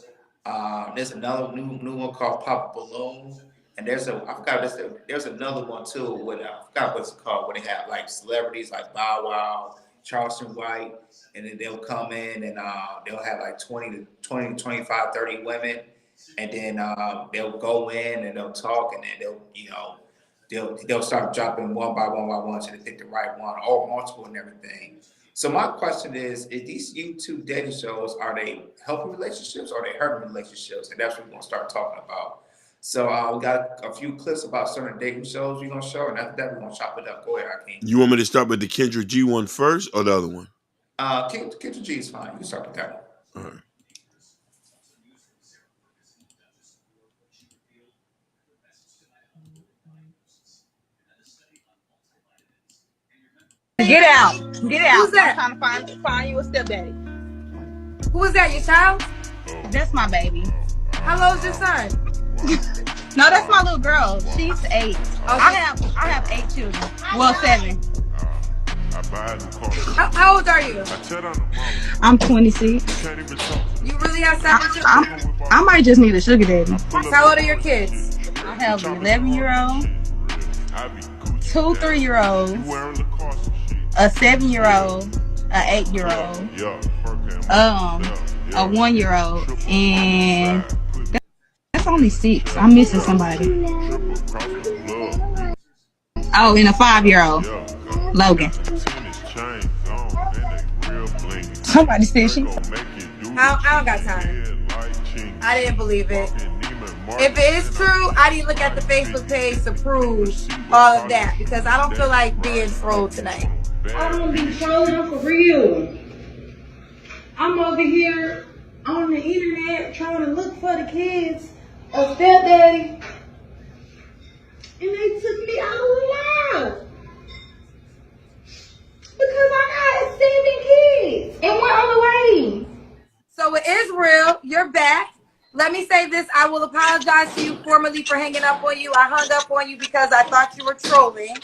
C: There's another new one called Pop Balloon. And I forgot there's another one too with I forgot what it's called where they have like celebrities like Bow Wow, Charleston White, and then they'll come in and they'll have like 20 to 25, 30 women, and then they'll go in and they'll talk, and then they'll start dropping one by one till they pick the right one or multiple and everything. So my question is these YouTube dating shows, are they helping relationships or are they hurting relationships? And that's what we're gonna start talking about. So we got a few clips about certain dating shows we're gonna show, and after that we're gonna chop it up. Go ahead, Hakeem.
B: You want me to start with the Kendra G one first or the other one?
C: Kendra G is fine. You can start with that one.
B: All right.
F: Get out. Get out. Who's that? I'm trying to find you a stepdaddy.
G: Who is that, your child?
F: That's my baby.
G: How old is your son?
F: No, that's my little girl. She's 8. Okay. I have 8 children. Well, 7.
G: How old are you?
F: I'm 26.
G: You really have 7 children?
F: I might just need a sugar daddy.
G: How old are your kids?
F: I have an 11-year-old, 2 3-year-olds, a 7-year-old, an 8-year-old, a 1-year-old, and that's only 6. I'm missing somebody. Oh, and a 5-year-old, Logan. Somebody said she.
G: I don't got time. I didn't believe it. If it is true, I didn't look at the Facebook page to prove all of that because I don't feel like being trolled tonight.
H: I don't be trolling for real. I'm over here on the internet trying to look for the kids of stepdaddy, and they took me out loud because I got 7 kids and 1 on the way.
G: So it is real. You're back. Let me say this. I will apologize to you formally for hanging up on you. I hung up on you because I thought you were trolling.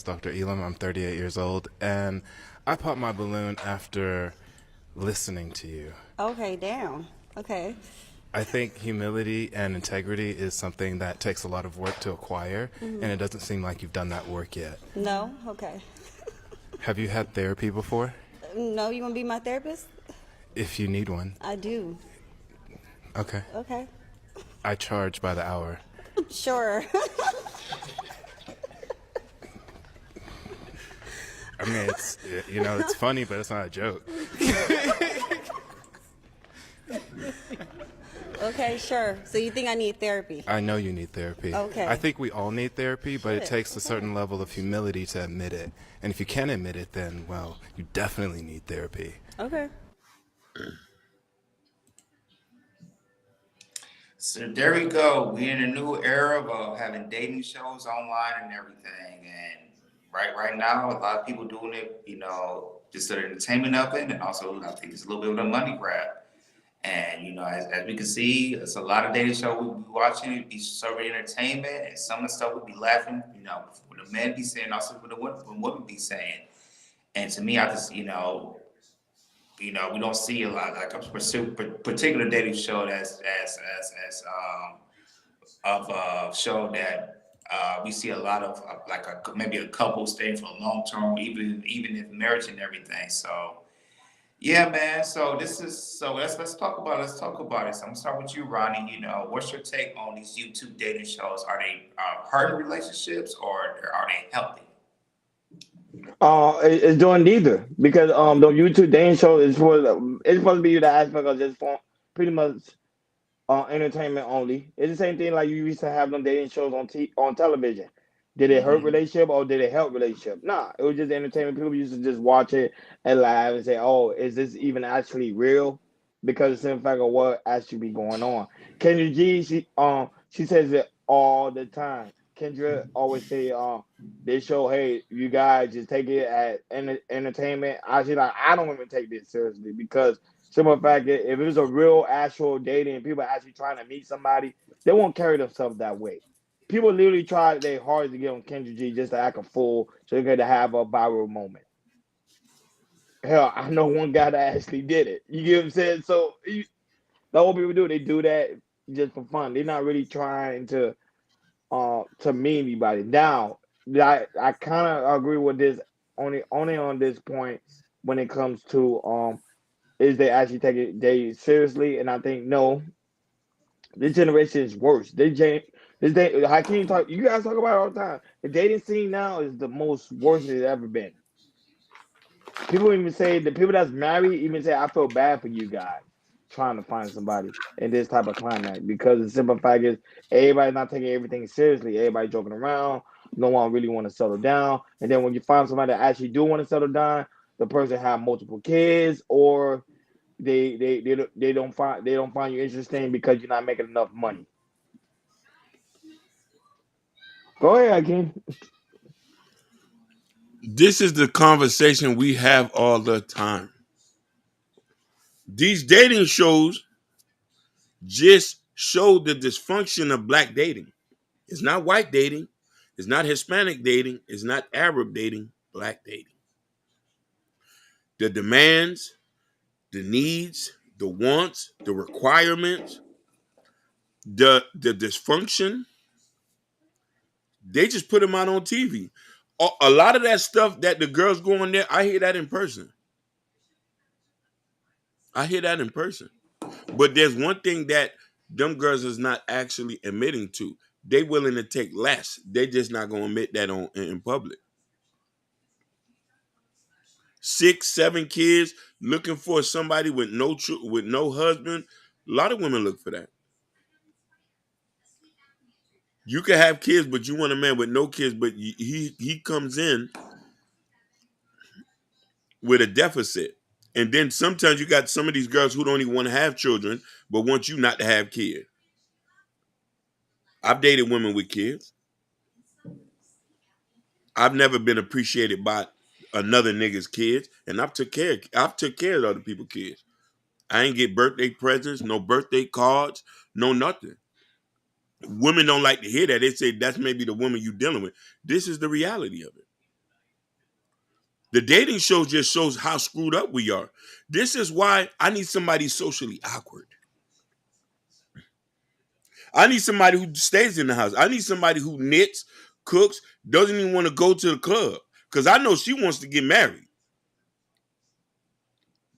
E: Dr. Elam, I'm 38 years old, and I popped my balloon after listening to you.
I: Okay, damn. Okay.
E: I think humility and integrity is something that takes a lot of work to acquire, and it doesn't seem like you've done that work yet.
I: No? Okay.
E: Have you had therapy before?
I: No, you want to be my therapist?
E: If you need one.
I: I do.
E: Okay.
I: Okay.
E: I charge by the hour.
I: Sure.
E: I mean, it's funny, but it's not a joke.
I: Okay, sure. So you think I need therapy?
E: I know you need therapy.
I: Okay.
E: I think we all need therapy, but it
I: Shit.
E: takes a certain level of humility to admit it. And if you can't admit it, then, well, you definitely need therapy.
I: Okay.
C: So there we go. We're in a new era of having dating shows online and everything. And right now, a lot of people doing it, just for the entertainment of it, and also I think it's a little bit of a money grab. And as we can see, it's a lot of dating shows we be watching. It be serving entertainment, and some of the stuff we be laughing. What the men be saying, also what the women be saying. And to me, I just we don't see a lot like a particular dating show that's as of a show that we see a lot of like maybe a couple staying for a long term, even if marriage and everything. So yeah, man. So let's talk about it. So I'm gonna start with you, Ronnie. What's your take on these YouTube dating shows? Are they hurting relationships or are they healthy?
A: It's doing neither because the YouTube dating show is it's supposed to be the aspect of just for pretty much entertainment only. It's the same thing like you used to have them dating shows on television. Did it hurt
C: Mm-hmm.
A: relationship or did it help relationship? Nah, it was just entertainment. People used to just watch it and laugh and say, "Oh, is this even actually real?" Because it's in fact of what actually be going on. Kendra G, she says it all the time. Kendra always say, they show, hey, you guys just take it as entertainment. I see, like, I don't even take this seriously because simple fact is, if it was a real actual dating and people actually trying to meet somebody, they won't carry themselves that way. People literally try their hardest to get on Kendra G just to act a fool so they could have a viral moment. Hell, I know one guy that actually did it. You get what I'm saying? So the old people do, they do that just for fun. They're not really trying to meet anybody. Now, I kind of agree with this only on this point when it comes to is they actually take it they seriously, and I think no, this generation is worse. This day, Hakeem talk. You guys talk about it all the time. The dating scene now is the most worst it's ever been. People even say the people that's married even say I feel bad for you guys trying to find somebody in this type of climate because the simple fact is everybody's not taking everything seriously. Everybody joking around. No one really want to settle down. And then when you find somebody that actually do want to settle down, the person have multiple kids or they don't find you interesting because you're not making enough money. Go ahead, Hakeem.
B: This is the conversation we have all the time. These dating shows just show the dysfunction of black dating. It's not white dating. It's not Hispanic dating. It's not Arab dating. Black dating. The demands, the needs, the wants, the requirements, the dysfunction. They just put them out on TV. A lot of that stuff that the girls go on there, I hear that in person. I hear that in person. But there's one thing that them girls is not actually admitting to. They willing to take less. They just not gonna admit that in public. 6, 7 kids looking for somebody with with no husband. A lot of women look for that. You can have kids, but you want a man with no kids. But he comes in with a deficit, and then sometimes you got some of these girls who don't even want to have children, but want you not to have kids. I've dated women with kids. I've never been appreciated by another nigga's kids, and I've took care of other people's kids. I ain't get birthday presents, no birthday cards, no nothing. Women don't like to hear that. They say that's maybe the woman you dealing with. This is the reality of it. The dating show just shows how screwed up we are. This is why I need somebody socially awkward. I need somebody who stays in the house. I need somebody who knits, cooks, doesn't even want to go to the club. Because I know she wants to get married.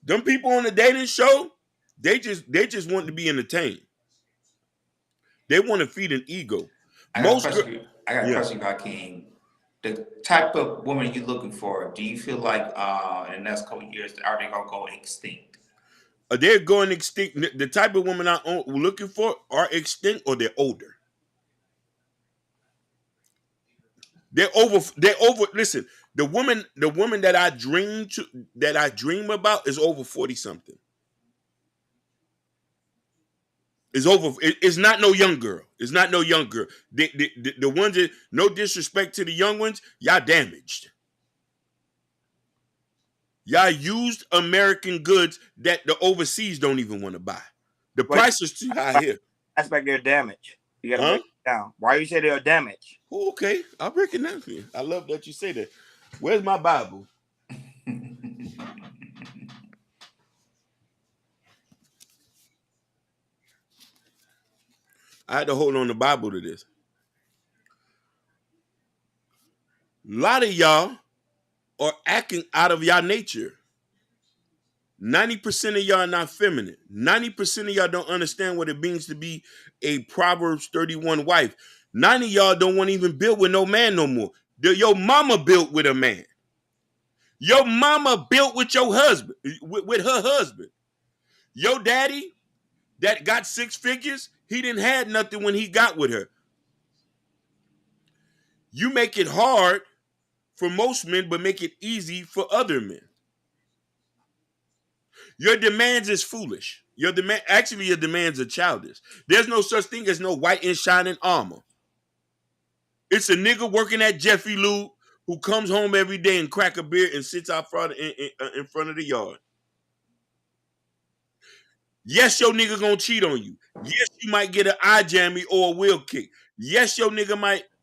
B: Them people on the dating show, they just want to be entertained. They want to feed an ego.
C: I got a question about King. The type of woman you're looking for, do you feel like in the next couple of years, are they going to go extinct?
B: They're going extinct. The type of woman I'm looking for are extinct or they're older. They're over. Listen, the woman that I dream about is over 40 something. It's over. It's not no young girl. It's not no young girl. The ones that, no disrespect to the young ones, y'all damaged. Y'all used American goods that the overseas don't even want to buy. The price is too high here.
J: Aspect they're damaged. You gotta break it down. Why you say they're damaged?
B: Okay, I'll break it down for you. I love that you say that. Where's my Bible? I had to hold on the Bible to this. A lot of y'all are acting out of y'all nature. 90% of y'all are not feminine. 90% of y'all don't understand what it means to be a Proverbs 31 wife. 90 of y'all don't want to even build with no man no more. Your mama built with a man. Your mama built with your husband, with her husband. Your daddy that got 6 figures, he didn't have nothing when he got with her. You make it hard for most men, but make it easy for other men. Your demands is foolish. Your demands are childish. There's no such thing as no white and shining armor. It's a nigga working at Jiffy Lube who comes home every day and crack a beer and sits out front in front of the yard. Yes, your nigga gonna cheat on you. Yes, you might get an eye jammy or a wheel kick. Yes, your nigga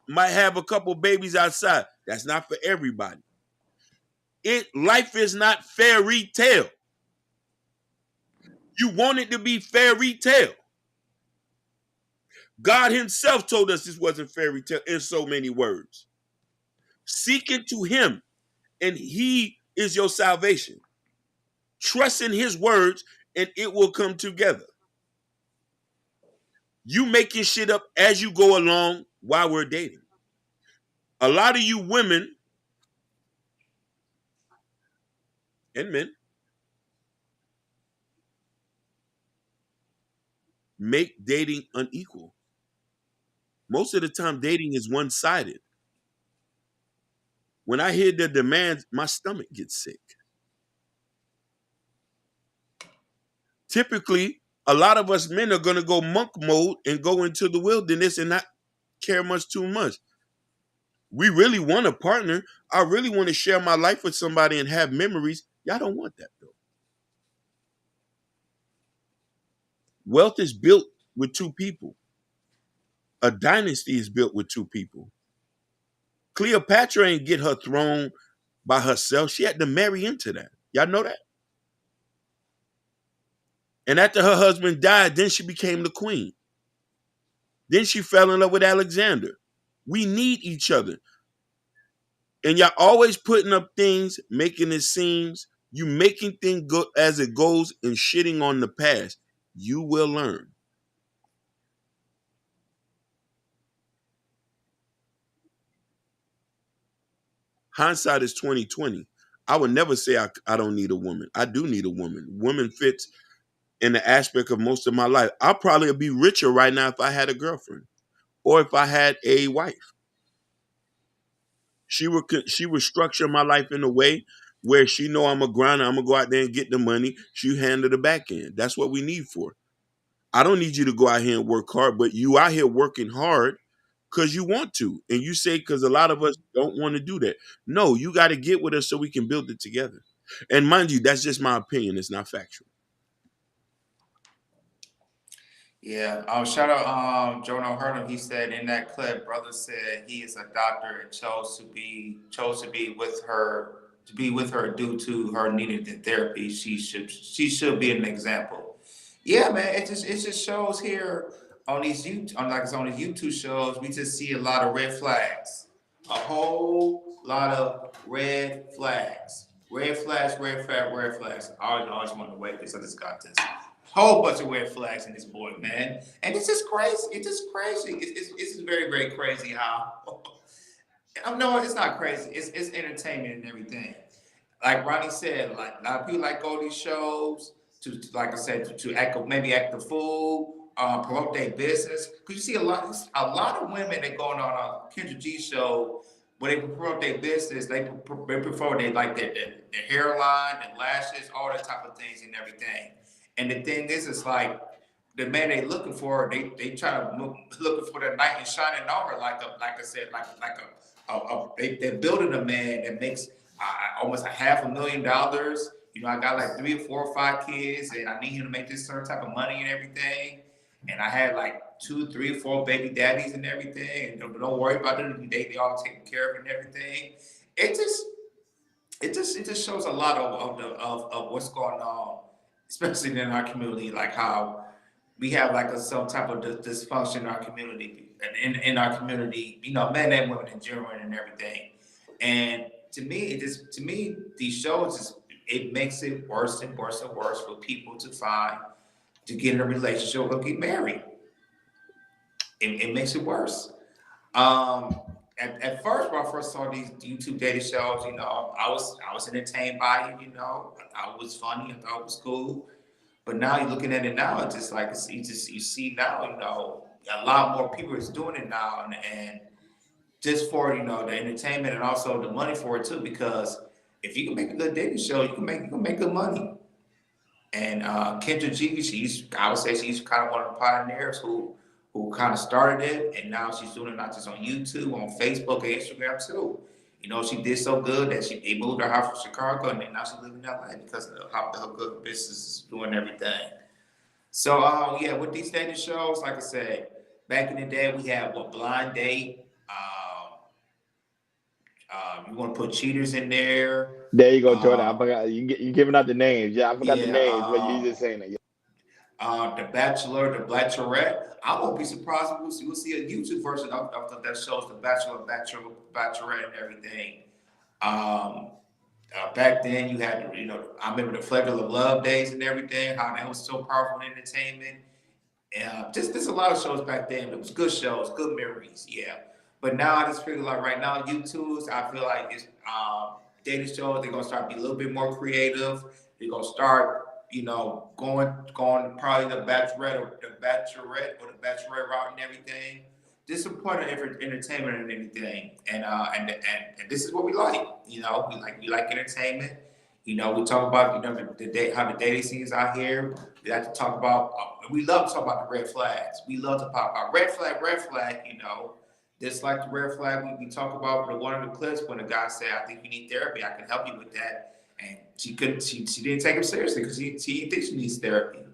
B: might have a couple babies outside. That's not for everybody. Life is not fairy tale. You want it to be fairy tale. God himself told us this wasn't fairy tale in so many words. Seek into him, and he is your salvation. Trust in his words, and it will come together. You making shit up as you go along while we're dating. A lot of you women and men make dating unequal. Most of the time, dating is one-sided. When I hear the demands, my stomach gets sick. Typically, a lot of us men are going to go monk mode and go into the wilderness and not care much too much. We really want a partner. I really want to share my life with somebody and have memories. Y'all don't want that, though. Wealth is built with 2 people. A dynasty is built with 2 people. Cleopatra ain't get her throne by herself. She had to marry into that. Y'all know that? And after her husband died, then she became the queen. Then she fell in love with Alexander. We need each other. And y'all always putting up things, making it seems, you making things go as it goes and shitting on the past. You will learn. Hindsight is 20/20. I would never say I don't need a woman. I do need a woman. Woman fits in the aspect of most of my life. I'll probably be richer right now if I had a girlfriend or if I had a wife. She would structure my life in a way where she know I'm a grinder. I'm gonna go out there and get the money. She handle the back end. That's what we need for. I don't need you to go out here and work hard, but you out here working hard. because you want to. And you say, because a lot of us don't want to do that. No, you got to get with us so we can build it together. And mind you, that's just my opinion. It's not factual.
C: Yeah. Shout out Jonah Hurdle. He said in that clip, brother said he is a doctor and chose to be with her due to her needing the therapy. She should be an example. Yeah, man. It just shows here on these YouTube shows, we just see a lot of red flags. A whole lot of red flags. Red flags, red flags. I always want to wait because I just got this whole bunch of red flags in this boy, man. And it's just crazy. It's just crazy. It's just very, very crazy how. No, it's not crazy. It's entertainment and everything. Like Ronnie said, like a lot of people like go to these shows like I said, to act the fool, promote their business. Cause you see a lot of women that going on a Kendra G show when they promote their business, they prefer they like their hairline, their lashes, all that type of things and everything. And the thing is, it's like the man they looking for, they try to looking for the knight in shining armor, like I said, they're building a man that makes almost $500,000. You know, I got like 3 or 4 or 5 kids, and I need him to make this certain type of money and everything. And I had like 2, 3, 4 baby daddies and everything. And don't worry about it; they all taken care of and everything. It just shows a lot of what's going on, especially in our community, like how we have like some type of dysfunction in our community, in our community, you know, men and women in general and everything. And to me, these shows it makes it worse and worse and worse for people to get in a relationship or get married. It makes it worse. At first, when I first saw these YouTube dating shows, you know, I was entertained by it. You know, I thought it was funny. I thought it was cool. But now you're looking at it now, it's just like you see now, you know, a lot more people is doing it now, and just for, you know, the entertainment and also the money for it too. Because if you can make a good dating show, you can make good money. And Kendra G, I would say she's kind of one of the pioneers who kind of started it, and now she's doing it not just on YouTube, on Facebook and Instagram too. You know, she did so good that they moved her house from Chicago, and then now she lives in LA because of how good business is doing everything. So yeah, with these dating shows, like I said, back in the day we had Blind Date. You want to put cheaters in there.
A: There you go, Jordan. I forgot you giving out the names. Yeah, I forgot the names, but you just saying it.
C: The Bachelor, the Bachelorette. I won't be surprised if we'll see a YouTube version of that shows the Bachelor, Bachelorette, and everything. Back then, you had to, you know, I remember the Flavor of Love days and everything. How that was so powerful in entertainment. Just a lot of shows back then. It was good shows, good memories. Yeah. But now I just feel like right now YouTube's, I feel like it's dating shows. They're gonna start be a little bit more creative. They're gonna start, you know, going probably the Bachelorette or the Bachelorette route and everything. Just some point of entertainment and everything. And this is what we like. You know, we like entertainment. You know, we talk about, you know, how the dating scenes out here. We like to talk about. We love to talk about the red flags. We love to talk about red flag. You know. Just like the red flag we talk about one of the clips when the guy said, "I think you need therapy. I can help you with that," and she didn't take him seriously because she didn't think she needs therapy.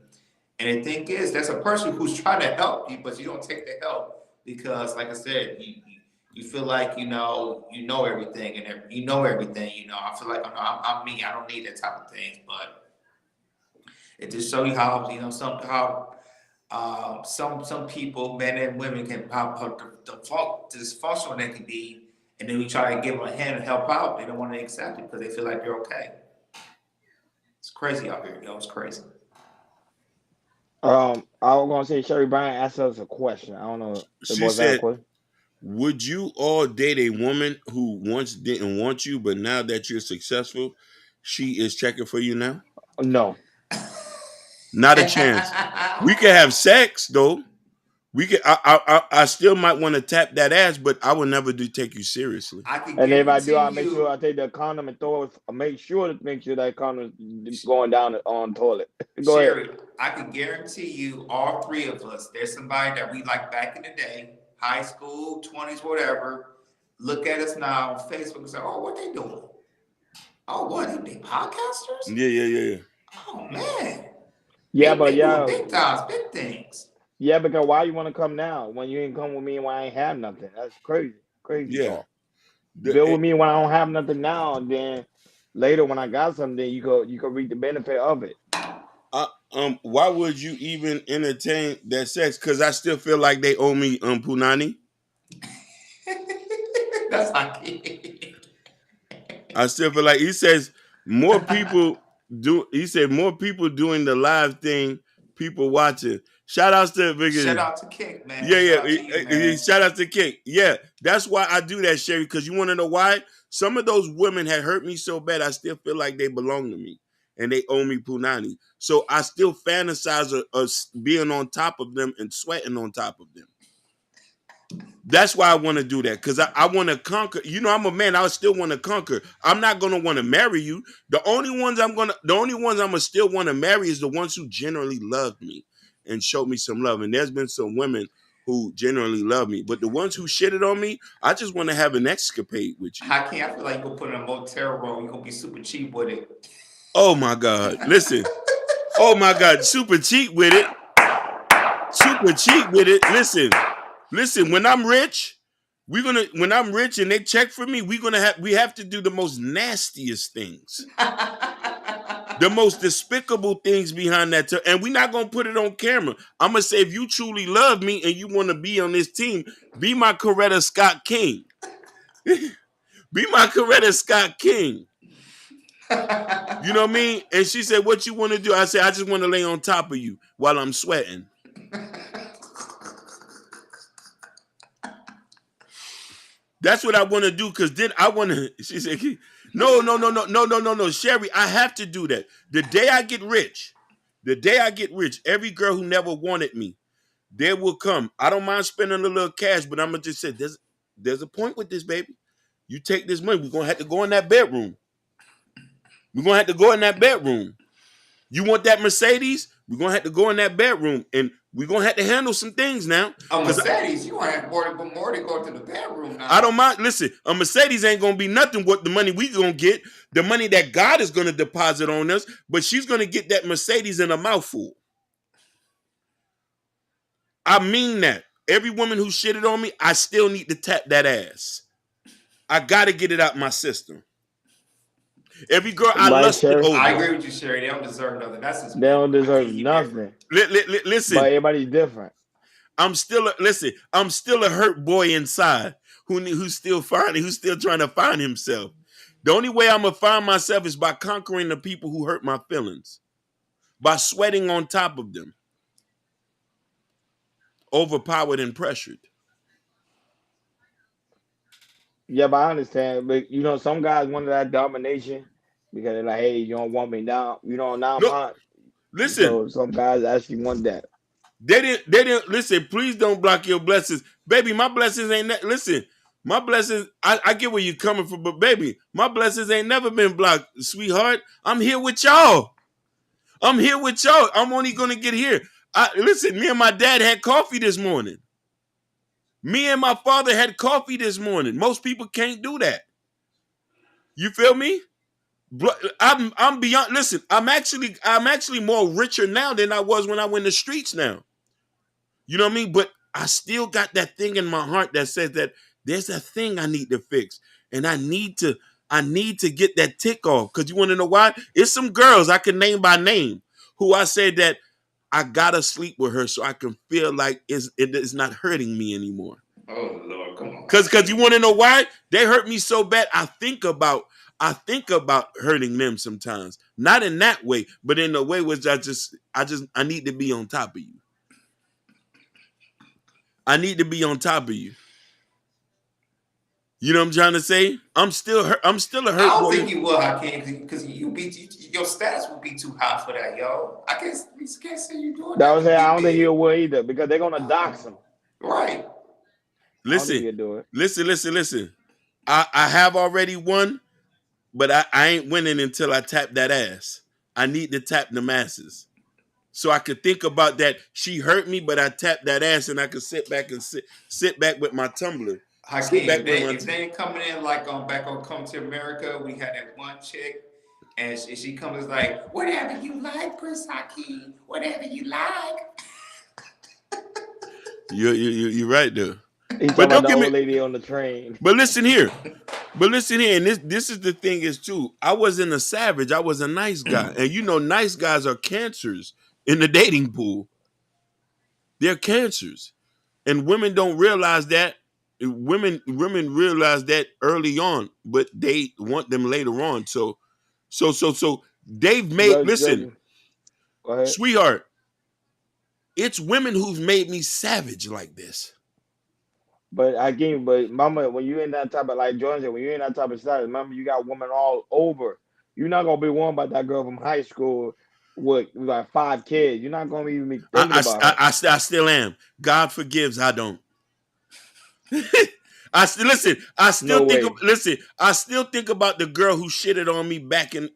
C: And the thing is, that's a person who's trying to help you, but you don't take the help because, like I said, you feel like you know everything and you know everything. You know, I feel like I'm me. I don't need that type of thing. But it just shows you how some people, men and women, can how dysfunctional they can be, and then we try to give them a hand and help out. They don't want to accept it because they feel like they're okay. It's crazy out here, yo. It's crazy.
A: I was gonna say Sherry Bryan asked us a question. I don't know.
B: She said, "Would you all date a woman who once didn't want you, but now that you're successful, she is checking for you now?"
A: No.
B: Not a chance. We can have sex though. We can. I still might want to tap that ass, but I will never take you seriously.
A: And if I do, I'll make sure I take the condom and throw it. Make sure that condom is going down on the toilet. Go
C: Sherry,
A: ahead.
C: I can guarantee you, all three of us, there's somebody that we like back in the day. high school, 20s, whatever, look at us now on Facebook and say, "Oh, what they doing? Oh, what they podcasters?
B: Yeah.
C: Oh man,
A: Yeah, but
C: they doing
A: yeah,
C: big times, big things."
A: yeah, because why you want to come now when you ain't come with me when I ain't have nothing? That's crazy, crazy
B: Yeah.
A: talk. Build with me when I don't have nothing now, and then later when I got something, you could reap the benefit of it.
B: Why would you even entertain that sex? Because I still feel like they owe me punani.
C: That's like
B: I still feel like he says more people do. He said more people doing the live thing, people watching. Shout outs to
C: shout
B: because
C: out to Kick, man.
B: yeah,
C: Shout out to you, man.
B: shout out to King. Yeah, that's why I do that, Sherry. Because you want to know why? Some of those women had hurt me so bad. I still feel like they belong to me and they owe me punani. So I still fantasize of being on top of them and sweating on top of them. That's why I want to do that, because I want to conquer. You know, I'm a man. I still want to conquer. I'm not gonna want to marry you. The only ones I'm gonna still want to marry is the ones who generally love me and show me some love. And there's been some women who generally love me, but the ones who shitted on me, I just want to have an escapade with you.
C: I can't. I feel like you're gonna put in a motel room. You're gonna be super cheap with it.
B: Oh my God! Listen. Oh my God! Super cheap with it. Super cheap with it. Listen, when I'm rich, when I'm rich and they check for me, we have to do the most nastiest things. The most despicable things behind that. And we're not gonna put it on camera. I'm gonna say, if you truly love me and you want to be on this team, be my Coretta Scott King. Be my Coretta Scott King. You know what I mean? And she said, "What you want to do?" I said, "I just want to lay on top of you while I'm sweating." That's what I want to do, because then I want to. She said, no, Sherry, I have to do that. The day I get rich, every girl who never wanted me, they will come. I don't mind spending a little cash, but I'm gonna just say, there's a point with this, baby. You take this money, we're gonna have to go in that bedroom. You want that Mercedes? We're gonna have to go in that bedroom, and we're gonna have to handle some things now.
C: A Mercedes, you want to have more to go to the bedroom now.
B: I don't mind. Listen, a Mercedes ain't gonna be nothing what the money we gonna get, the money that God is gonna deposit on us, but she's gonna get that Mercedes in a mouthful. I mean that. Every woman who shitted on me, I still need to tap that ass. I gotta get it out my system. Every girl I
A: Right,
B: lusted
A: Sherry?
B: over.
C: I agree with you, Sherry. They don't deserve nothing. That's just
A: They don't deserve
C: completely
A: nothing.
B: Listen,
A: But everybody's different.
B: I'm still a hurt boy inside who's still trying to find himself. The only way I'm gonna find myself is by conquering the people who hurt my feelings, by sweating on top of them, overpowered and pressured.
A: Yeah, but I understand. But you know, some guys want that domination because they're like, hey, you don't want me now. You know, now I'm
B: Look,
A: hot.
B: listen,
A: So some guys actually want that.
B: they didn't listen. Please don't block your blessings, baby. My blessings ain't listen. My blessings, I get where you're coming from, but baby, my blessings ain't never been blocked, sweetheart. I'm here with y'all. I'm only gonna get here. Listen, me and my dad had coffee this morning. Me and my father had coffee this morning. Most people can't do that. You feel me? I'm beyond. Listen, I'm actually more richer now than I was when I went in the streets now. You know what I mean? But I still got that thing in my heart that says that there's a thing I need to fix, and I need to get that tick off. Because you want to know why? It's some girls I can name by name who I said that I gotta sleep with her so I can feel like it is not hurting me anymore.
C: Oh Lord, come on.
B: Because you want to know why? They hurt me so bad. I think about hurting them sometimes. Not in that way, but in a way which I need to be on top of you. I need to be on top of you. You know what I'm trying to say? I'm still a hurt boy.
C: I don't think you will, Hakeem, because your stats will be too high for that, yo. I can't say you doing that.
A: I don't think you will either because they're gonna dox him.
C: Right.
B: Listen. I have already won, but I ain't winning until I tap that ass. I need to tap the masses. So I could think about that. She hurt me, but I tapped that ass, and I could sit back with my tumbler. Sit
C: Hakeem,
B: back with my.
C: if they ain't coming in like on back on Come to America, we had that one chick, and she comes like, whatever you like, Prince Hakeem, whatever you like.
B: You're right there.
A: He talking
B: But
A: about
B: don't
A: the
B: get me.
A: old lady on the train.
B: But listen here. And this is the thing is too. I wasn't a savage. I was a nice guy, and you know, nice guys are cancers in the dating pool. They're cancers, and women don't realize that. Women realize that early on, but they want them later on. So they've made. Listen,
A: Go ahead.
B: sweetheart, it's women who've made me savage like this.
A: But again, but mama, when you in that type of like Jordan said, when you're in that type of status, remember you got women all over. You're not gonna be warned by that girl from high school with like 5 kids. You're not gonna even be thinking about her.
B: I still am. God forgives. I don't. I still listen. I still
A: No
B: think.
A: way.
B: Listen. I still think about the girl who shitted on me back in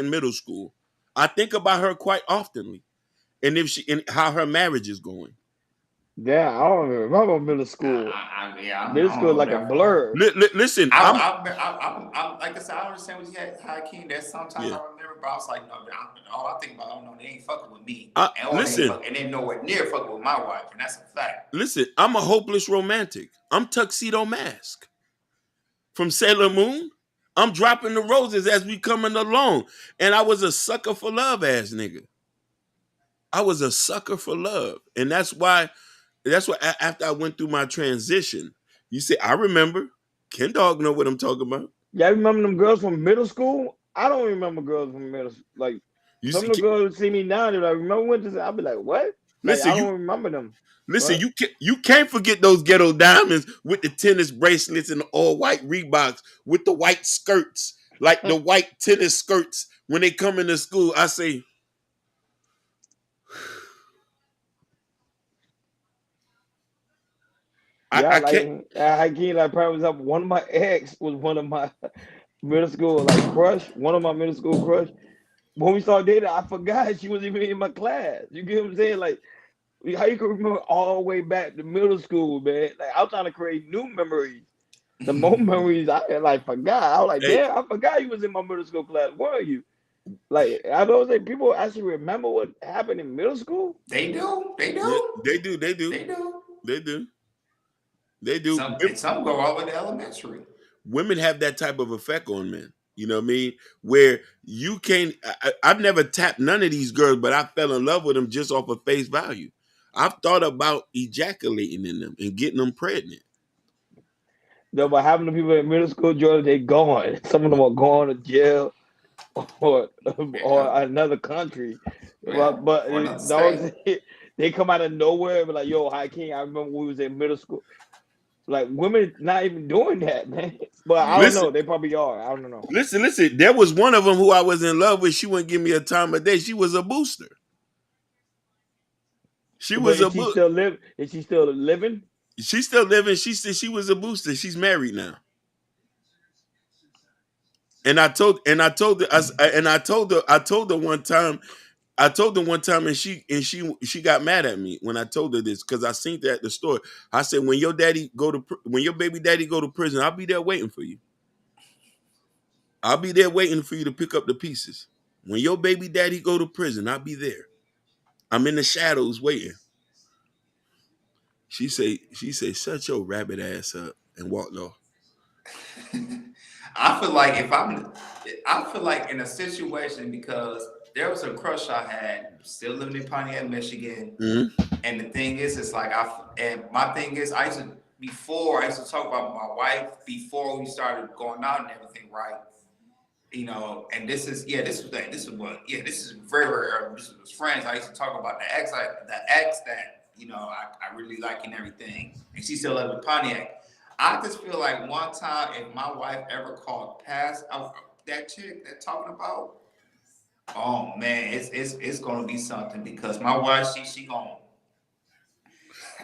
B: middle school. I think about her quite oftenly, and how her marriage is going.
A: Yeah, I don't even remember middle school. Middle school is like a blur.
B: Listen,
C: I'm like I said, I understand what you had, Hakeem. That sometimes I remember, but I was like, no, all I think about, oh no, they ain't fucking with me, and they nowhere near fucking with my wife, and that's a fact.
B: Listen, I'm a hopeless romantic. I'm Tuxedo Mask from Sailor Moon. I'm dropping the roses as we coming along, and I was a sucker for love, ass nigga. I was a sucker for love, and that's why after I went through my transition, you say I remember. Ken Dog know what I'm talking about.
A: Yeah, I remember them girls from middle school. I don't remember girls from middle school. Like some of the girls see me now, they're like, remember when this? I'll be like, what? Like I don't remember them.
B: Listen, you can't forget those ghetto diamonds with the tennis bracelets and the all white Reeboks with the white skirts, like the white tennis skirts when they come into school. I say,
A: I can't. I can't. Like, probably was up. One of my ex was one of my middle school like crush. One of my middle school crush. When we started dating, I forgot she was even in my class. You get what I'm saying? Like, how you can remember all the way back to middle school, man? Like, I was trying to create new memories. The more memories I like forgot. I was like, damn, I forgot you was in my middle school class. Where are you? Like, I don't say people actually remember what happened in middle school.
C: They do.
B: They do.
C: Some go all the way to elementary.
B: Women have that type of effect on men. You know what I mean? Where you can't. I've never tapped none of these girls, but I fell in love with them just off of face value. I've thought about ejaculating in them and getting them pregnant.
A: No, but having the people in middle school, Jordan, they gone. Some of them are going to jail or another country. But they come out of nowhere and be like, yo, Hakeem, I remember when we was in middle school. Like, women not even doing that, man. But I don't know. They probably are. I don't know.
B: Listen. There was one of them who I was in love with. She wouldn't give me a time of day. She was a booster.
A: Is she still living? She's still living.
B: She said she was a booster. She's married now. And I told her one time, and she got mad at me when I told her this because I seen that at the store. I said, when your baby daddy go to prison, I'll be there waiting for you. I'll be there waiting for you to pick up the pieces. When your baby daddy go to prison, I'll be there. I'm in the shadows waiting. She say, shut your rabbit ass up and walked off.
C: I feel like in a situation because there was a crush I had still living in Pontiac, Michigan. Mm-hmm. And the thing is, it's like my thing is I used to talk about my wife before we started going out and everything, right? You know, and this is very, very early. This was friends. I used to talk about the ex that, you know, I really like and everything. And she still lived in Pontiac. I just feel like one time if my wife ever called past that chick that talking about, oh man, it's gonna be something because my wife, she gonna.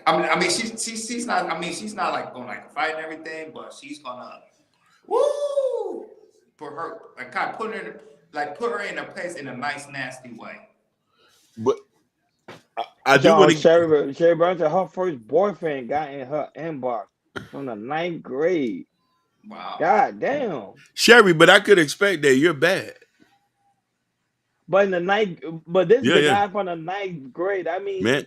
C: I mean, she's not. I mean, she's not like going like fight and everything, but she's gonna, woo, put her like kind of put her in a place in a nice nasty way.
B: I do want
A: So
B: to.
A: Sherry Brown said her first boyfriend got in her inbox from the ninth grade.
C: Wow.
A: God damn.
B: Sherry, but I could expect that. You're bad.
A: But in the ninth, but this is
B: Yeah,
A: the
B: yeah,
A: guy from the ninth grade. I mean,
B: man.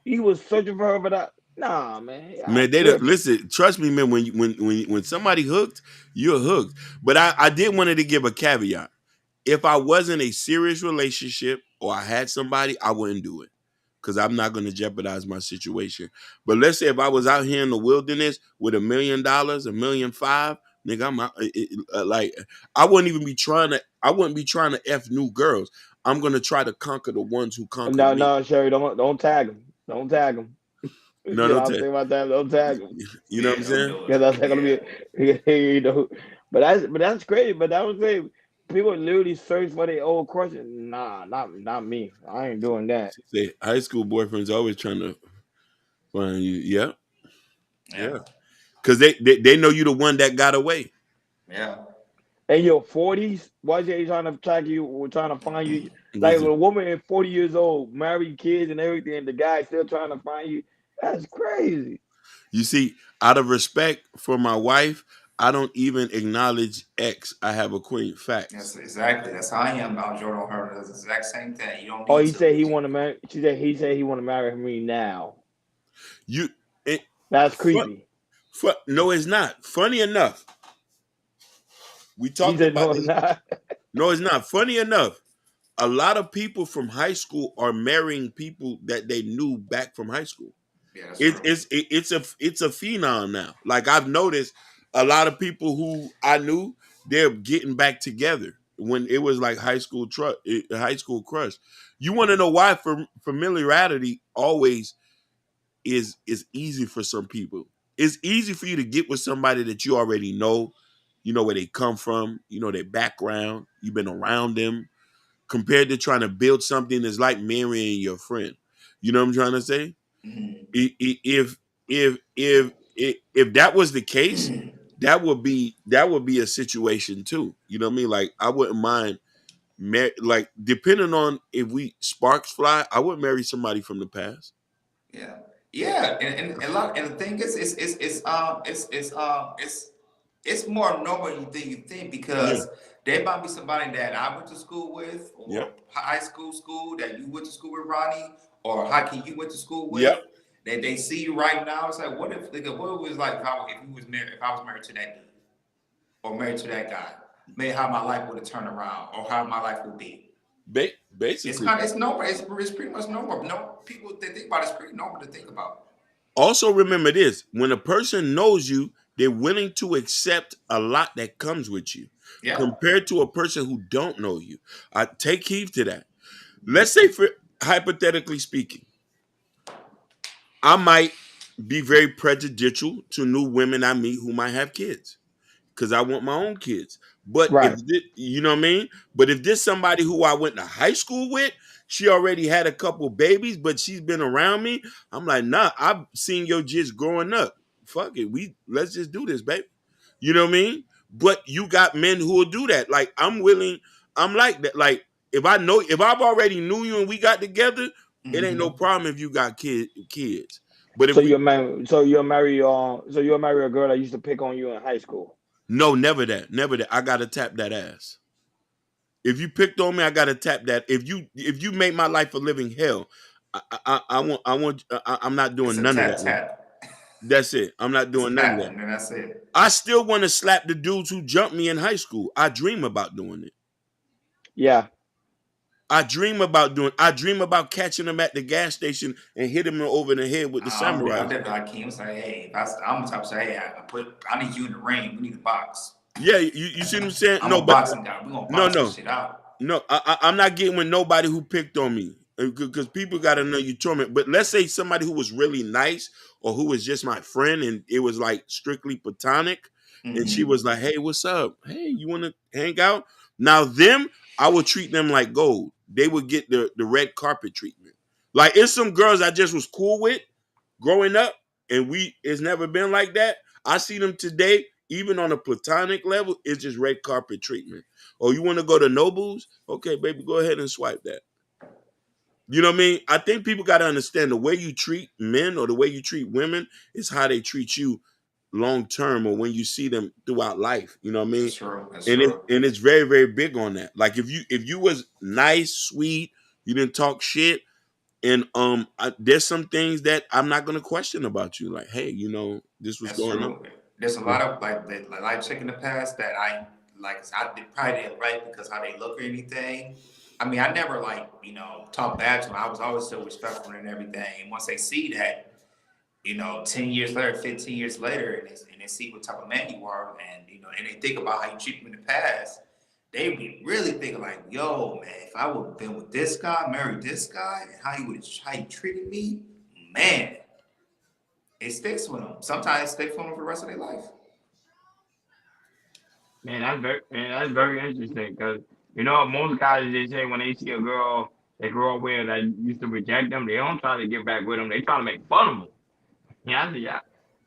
A: he was searching for her for that. Nah, man, y'all
B: Man, they don't
A: tripping.
B: listen. Trust me, man. When somebody hooked, you're hooked. But I did wanted to give a caveat. If I wasn't a serious relationship or I had somebody, I wouldn't do it because I'm not going to jeopardize my situation. But let's say if I was out here in the wilderness with $1 million, 1.5 million, nigga, I'm out, like I wouldn't even be trying to. I wouldn't be trying to f new girls. I'm gonna try to conquer the ones who conquered
A: No,
B: me.
A: no, Sherry, don't tag him. Don't tag him.
B: No,
A: You know
B: don't
A: what I'm
B: tell.
A: saying about that? Don't tag him.
B: You know what
C: Yeah,
B: I'm
C: don't
B: saying?
C: do
A: Because
C: it.
A: that's not gonna
C: Yeah.
A: be, you know. But that's crazy. But that was say people literally search for their old crush. Nah, not me. I ain't doing that.
B: She say high school boyfriends always trying to find you. Yeah,
C: Yeah.
B: yeah. Because they know you the one that got away.
C: Yeah.
A: In your 40s, why they trying to track you or trying to find you? Like
B: Listen,
A: a woman in 40 years old, married, kids, and everything, and the guy still trying to find you. That's crazy.
B: you see, out of respect for my wife, I don't even acknowledge X. I have a queen.
C: Yes,
B: Facts.
C: exactly. That's how I am about Jordan Her. It's the exact same thing. You don't
A: Oh,
C: need
A: he
C: to.
A: said he want to marry. He said he want to marry me now.
B: You, it,
A: That's
B: fu-
A: creepy.
B: no, it's not. Funny enough, we
A: He
B: talked
A: said
B: about
A: no, it's
B: this.
A: not.
B: No, it's not. Funny enough, a lot of people from high school are marrying people that they knew back from high school.
C: Yeah, that's
B: It's
C: true.
B: it's it- it's a phenom now. Like I've noticed a lot of people who I knew they're getting back together when it was like high school crush. You want to know why? For familiarity always is easy for some people. It's easy for you to get with somebody that you already know. You know where they come from. You know their background. You've been around them. Compared to trying to build something that's like marrying your friend. You know what I'm trying to say?
C: Hmm.
B: If if that was the case, that would be a situation too. You know what I mean? Like I wouldn't mind, like depending on if we sparks fly, I would marry somebody from the past.
C: Yeah, yeah, and a lot. And the thing is, it's more normal than you think
B: Yeah,
C: because there might be somebody that I went to school with, or
B: yep,
C: high school that you went to school with, Ronnie, or Hockey you went to school with.
B: yep.
C: They see you right now. It's like, what if, like, what it was like if I was married to that dude or married to that guy? Maybe how my life would have turned around, or how my life would be. It's
B: Basically,
C: kind of, it's normal. It's pretty much normal. No people, they think about it, it's pretty normal to think about.
B: also remember this: when a person knows you, they're willing to accept a lot that comes with you,
C: Yeah.
B: compared to a person who don't know you. I take heed to that. Let's say, for hypothetically speaking, I might be very prejudicial to new women I meet who might have kids because I want my own kids. But if
A: Right.
B: you know what I mean? But if this somebody who I went to high school with, she already had a couple babies, but she's been around me. I'm like, nah, I've seen your jits growing up. Fuck it. Let's just do this, baby. You know what I mean? But you got men who will do that. Like I'm willing, I'm like that. Like if I've already knew you and we got together, it ain't no
C: Hmm.
B: problem if you got kids. But if
A: So
B: we
A: you'll marry a girl that used to pick on you in high school.
B: no, never that. Never that. I gotta tap that ass. If you picked on me, I gotta tap that. If you make my life a living hell, I'm not
C: It's
B: doing
C: a
B: none of
C: tap
B: that, man.
C: tap.
B: That's it. I'm not
C: It's a
B: doing none of
C: tap,
B: that.
C: and then that's it.
B: I still want to slap the dudes who jumped me in high school. I dream about doing it.
A: Yeah.
B: I dream about catching them at the gas station and hitting them over the head with the
C: I'm
B: samurais.
C: definitely like King. Say, hey, if I'm the type to say, hey, I need you in the ring. We need to box.
B: Yeah, you see what I'm saying?
C: I'm
B: No,
C: a
B: but
C: boxing guy. We're gonna
B: no,
C: box this
B: no.
C: shit out.
B: No, I'm not getting with nobody who picked on me because people got to know you torment. But let's say somebody who was really nice or who was just my friend and it was like strictly platonic, and she
C: Hmm.
B: was like, "Hey, what's up? Hey, you want to hang out?" Now them, I would treat them like gold. They would get the red carpet treatment. Like it's some girls I just was cool with growing up, and it's never been like that. I see them today, even on a platonic level, it's just red carpet treatment. Oh, you want to go to Nobles? Okay, baby, go ahead and swipe that. You know what I mean? I think people got to understand the way you treat men or the way you treat women is how they treat you long term or when you see them throughout life. You know what I mean?
C: That's true. That's
B: And
C: true.
B: it's very, very big on that. Like if you was nice, sweet, you didn't talk shit, and there's some things that I'm not gonna question about you. Like, hey, you know, this was
C: That's
B: going on.
C: true. There's a lot of like chick in the past that I probably didn't like because how they look or anything. I mean, I never talk bad to them. I was always so respectful and everything. And once they see that, 10 years later, 15 years later, and they see what type of man you are, and they think about how you treat them in the past, they be really thinking like, yo, man, if I would have been with this guy, married this guy, and how he treated me, man, it sticks with them. Sometimes it sticks with them for the rest of their life.
A: Man, that's very interesting because most guys they say when they see a girl they grow up with that used to reject them, they don't try to get back with them. They try to make fun of them. Yeah, I see, yeah.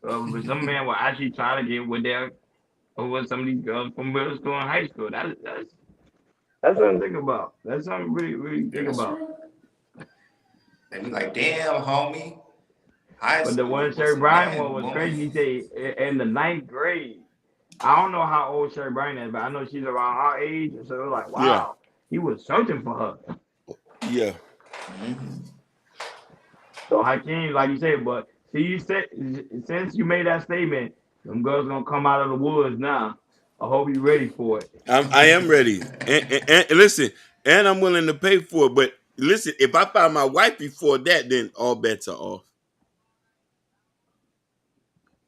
A: But some men will actually try to get with some of these girls from middle school and high school. That's something to think about. That's something really really think
C: That's
A: about.
C: true. They be like, damn, homie. High
A: But the
C: school
A: one
C: was
A: Sherry
C: a
A: Bryan
C: man,
A: one was
C: woman.
A: crazy. He said in the ninth grade. I don't know how old Sherry Bryan is, but I know she's around our age. So it was like,
B: Yeah,
A: wow, he was searching for her.
B: yeah.
C: Mm-hmm.
A: So Hakeem, like you said, but see, you said since you made that statement, them girls gonna come out of the woods now. I hope you're ready for it.
B: I am ready, and listen, and I'm willing to pay for it. But listen, if I find my wife before that, then all bets are off.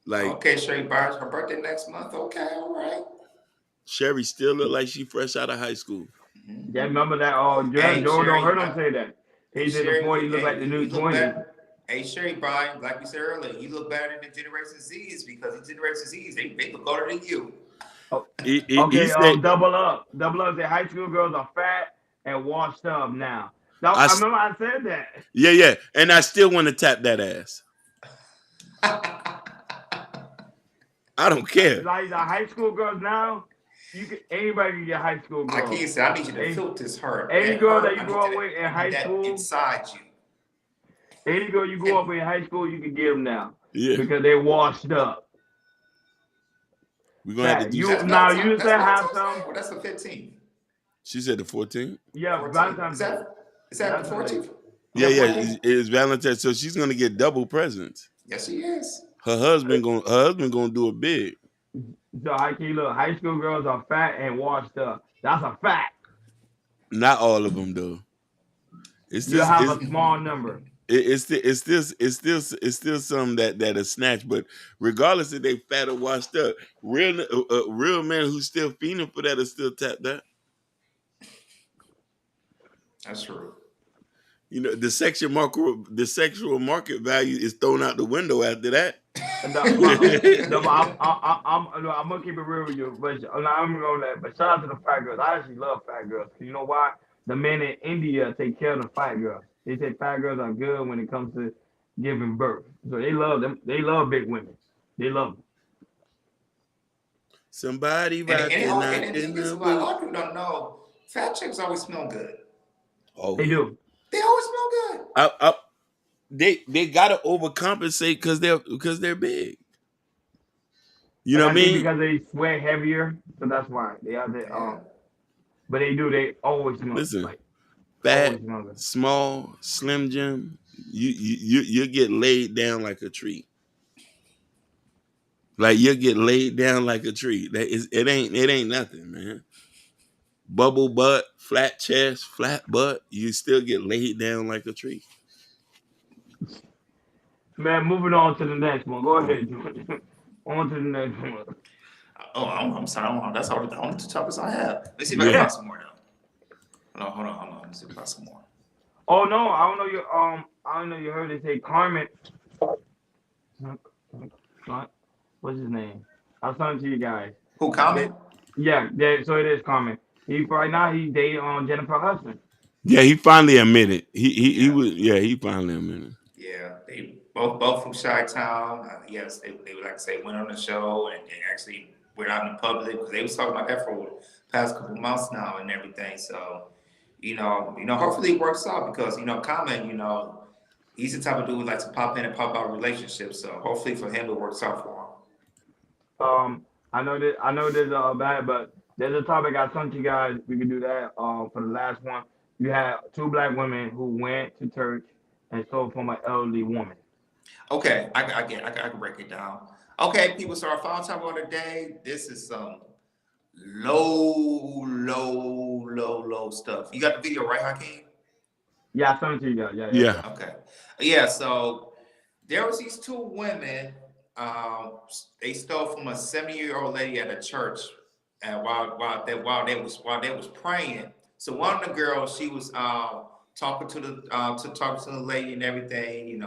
B: Like
C: Okay, Sherry Byers, her birthday next month. Okay, all right.
B: Sherry still look like she fresh out of high school.
A: Yeah,
C: Mm-hmm.
A: remember that?
C: Hey,
A: Joe don't
C: Sherry.
A: hurt him say that.
C: Hey,
A: He said the
C: Sherry.
A: 40 look like the new
C: You look
A: 20.
C: better. Hey, Sherry Byers, like we said earlier, you look better than the Generation Z's because the Generation Z's, they look older than you.
A: Oh,
B: He
A: okay,
B: said,
A: double up. Double up. Say high school girls are fat and washed up now. Now, I remember I said that.
B: yeah, and I still want to tap that ass. I don't care.
A: Like the high school girls now, anybody can get high school
C: I
A: girls.
C: can't say I need you to filter this hurt.
A: Any
C: That
A: girl
C: hurt,
A: that you grow up with in
C: I
A: high
C: need that
A: school,
C: inside you.
A: any girl you grew up with in high school, you can get them now.
B: Yeah,
A: because they're washed up.
B: We're gonna have to do.
A: You
C: That's
A: said have
C: Valentine's
A: some.
C: Day, or that's the 15th.
B: She said the 14th.
A: Yeah,
C: 14th.
A: Valentine's Day.
C: Is that the 14th?
B: Yeah, it's Valentine's. So she's gonna get double presents.
C: Yes, she is.
B: Her husband gonna do it big.
A: So look, high school girls are fat and washed up. That's a fact.
B: Not all of them though. It's
A: you
B: just
A: have a small number.
B: It's still some that are snatched, but regardless if they fat or washed up, real men who still fiending for that are still tap that.
C: That's true.
B: You know, the sexual market value is thrown out the window after that.
A: I'm gonna keep it real with you, but I'm gonna let. But shout out to the fat girls. I actually love fat girls. You know why? The men in India take care of the fat girls. They say fat girls are good when it comes to giving birth. So they love them. They love big women. They love them.
B: Somebody rocking
C: out
B: in the
C: a lot of people don't know. Fat chicks always smell good.
B: Oh,
A: they do.
C: They always smell good.
B: They gotta overcompensate because they're big. You know what I mean?
A: Because they sweat heavier, so that's why they are there. But they do. They always smell.
B: Listen,
A: like,
B: fat, small, slim Jim. You get laid down like a tree. Like you get laid down like a tree. It ain't nothing, man. Bubble butt, flat chest, flat butt. You still get laid down like a tree.
A: Man, moving on to the next one. Go ahead. On to the next one.
C: Oh, I'm sorry. That's all the only two topics I have. Let's see if I can find some more now. Hold on. Let's see if I find some more.
A: Oh no, I don't know you heard it say Carmen. What's his name? I'll send it to you guys.
C: Who, Carmen?
A: Yeah, so it is Carmen. Right now he's dating on Jennifer Hudson.
B: Yeah, he finally admitted. He finally admitted.
C: Yeah, they both from Chi-Town. Yes, they would like to say went on the show and actually went out in the public because they was talking about that for the past couple months now and everything. So, Hopefully it works out because Common, he's the type of dude who likes to pop in and pop out relationships. So hopefully for him it works out for him.
A: I know this bad, but there's a topic I sent you guys. We could do that for the last one. You had two black women who went to church and stole from an elderly woman.
C: Okay, I can break it down. Okay, people. So our final topic of the day. This is some low stuff. You got the video right, Hakeem?
A: Yeah, I sent it to you guys.
B: Yeah.
C: Okay. Yeah. So there was these two women. They stole from a 70-year-old lady at a church, and while they was praying. So one of the girls, she was talking to the lady and everything.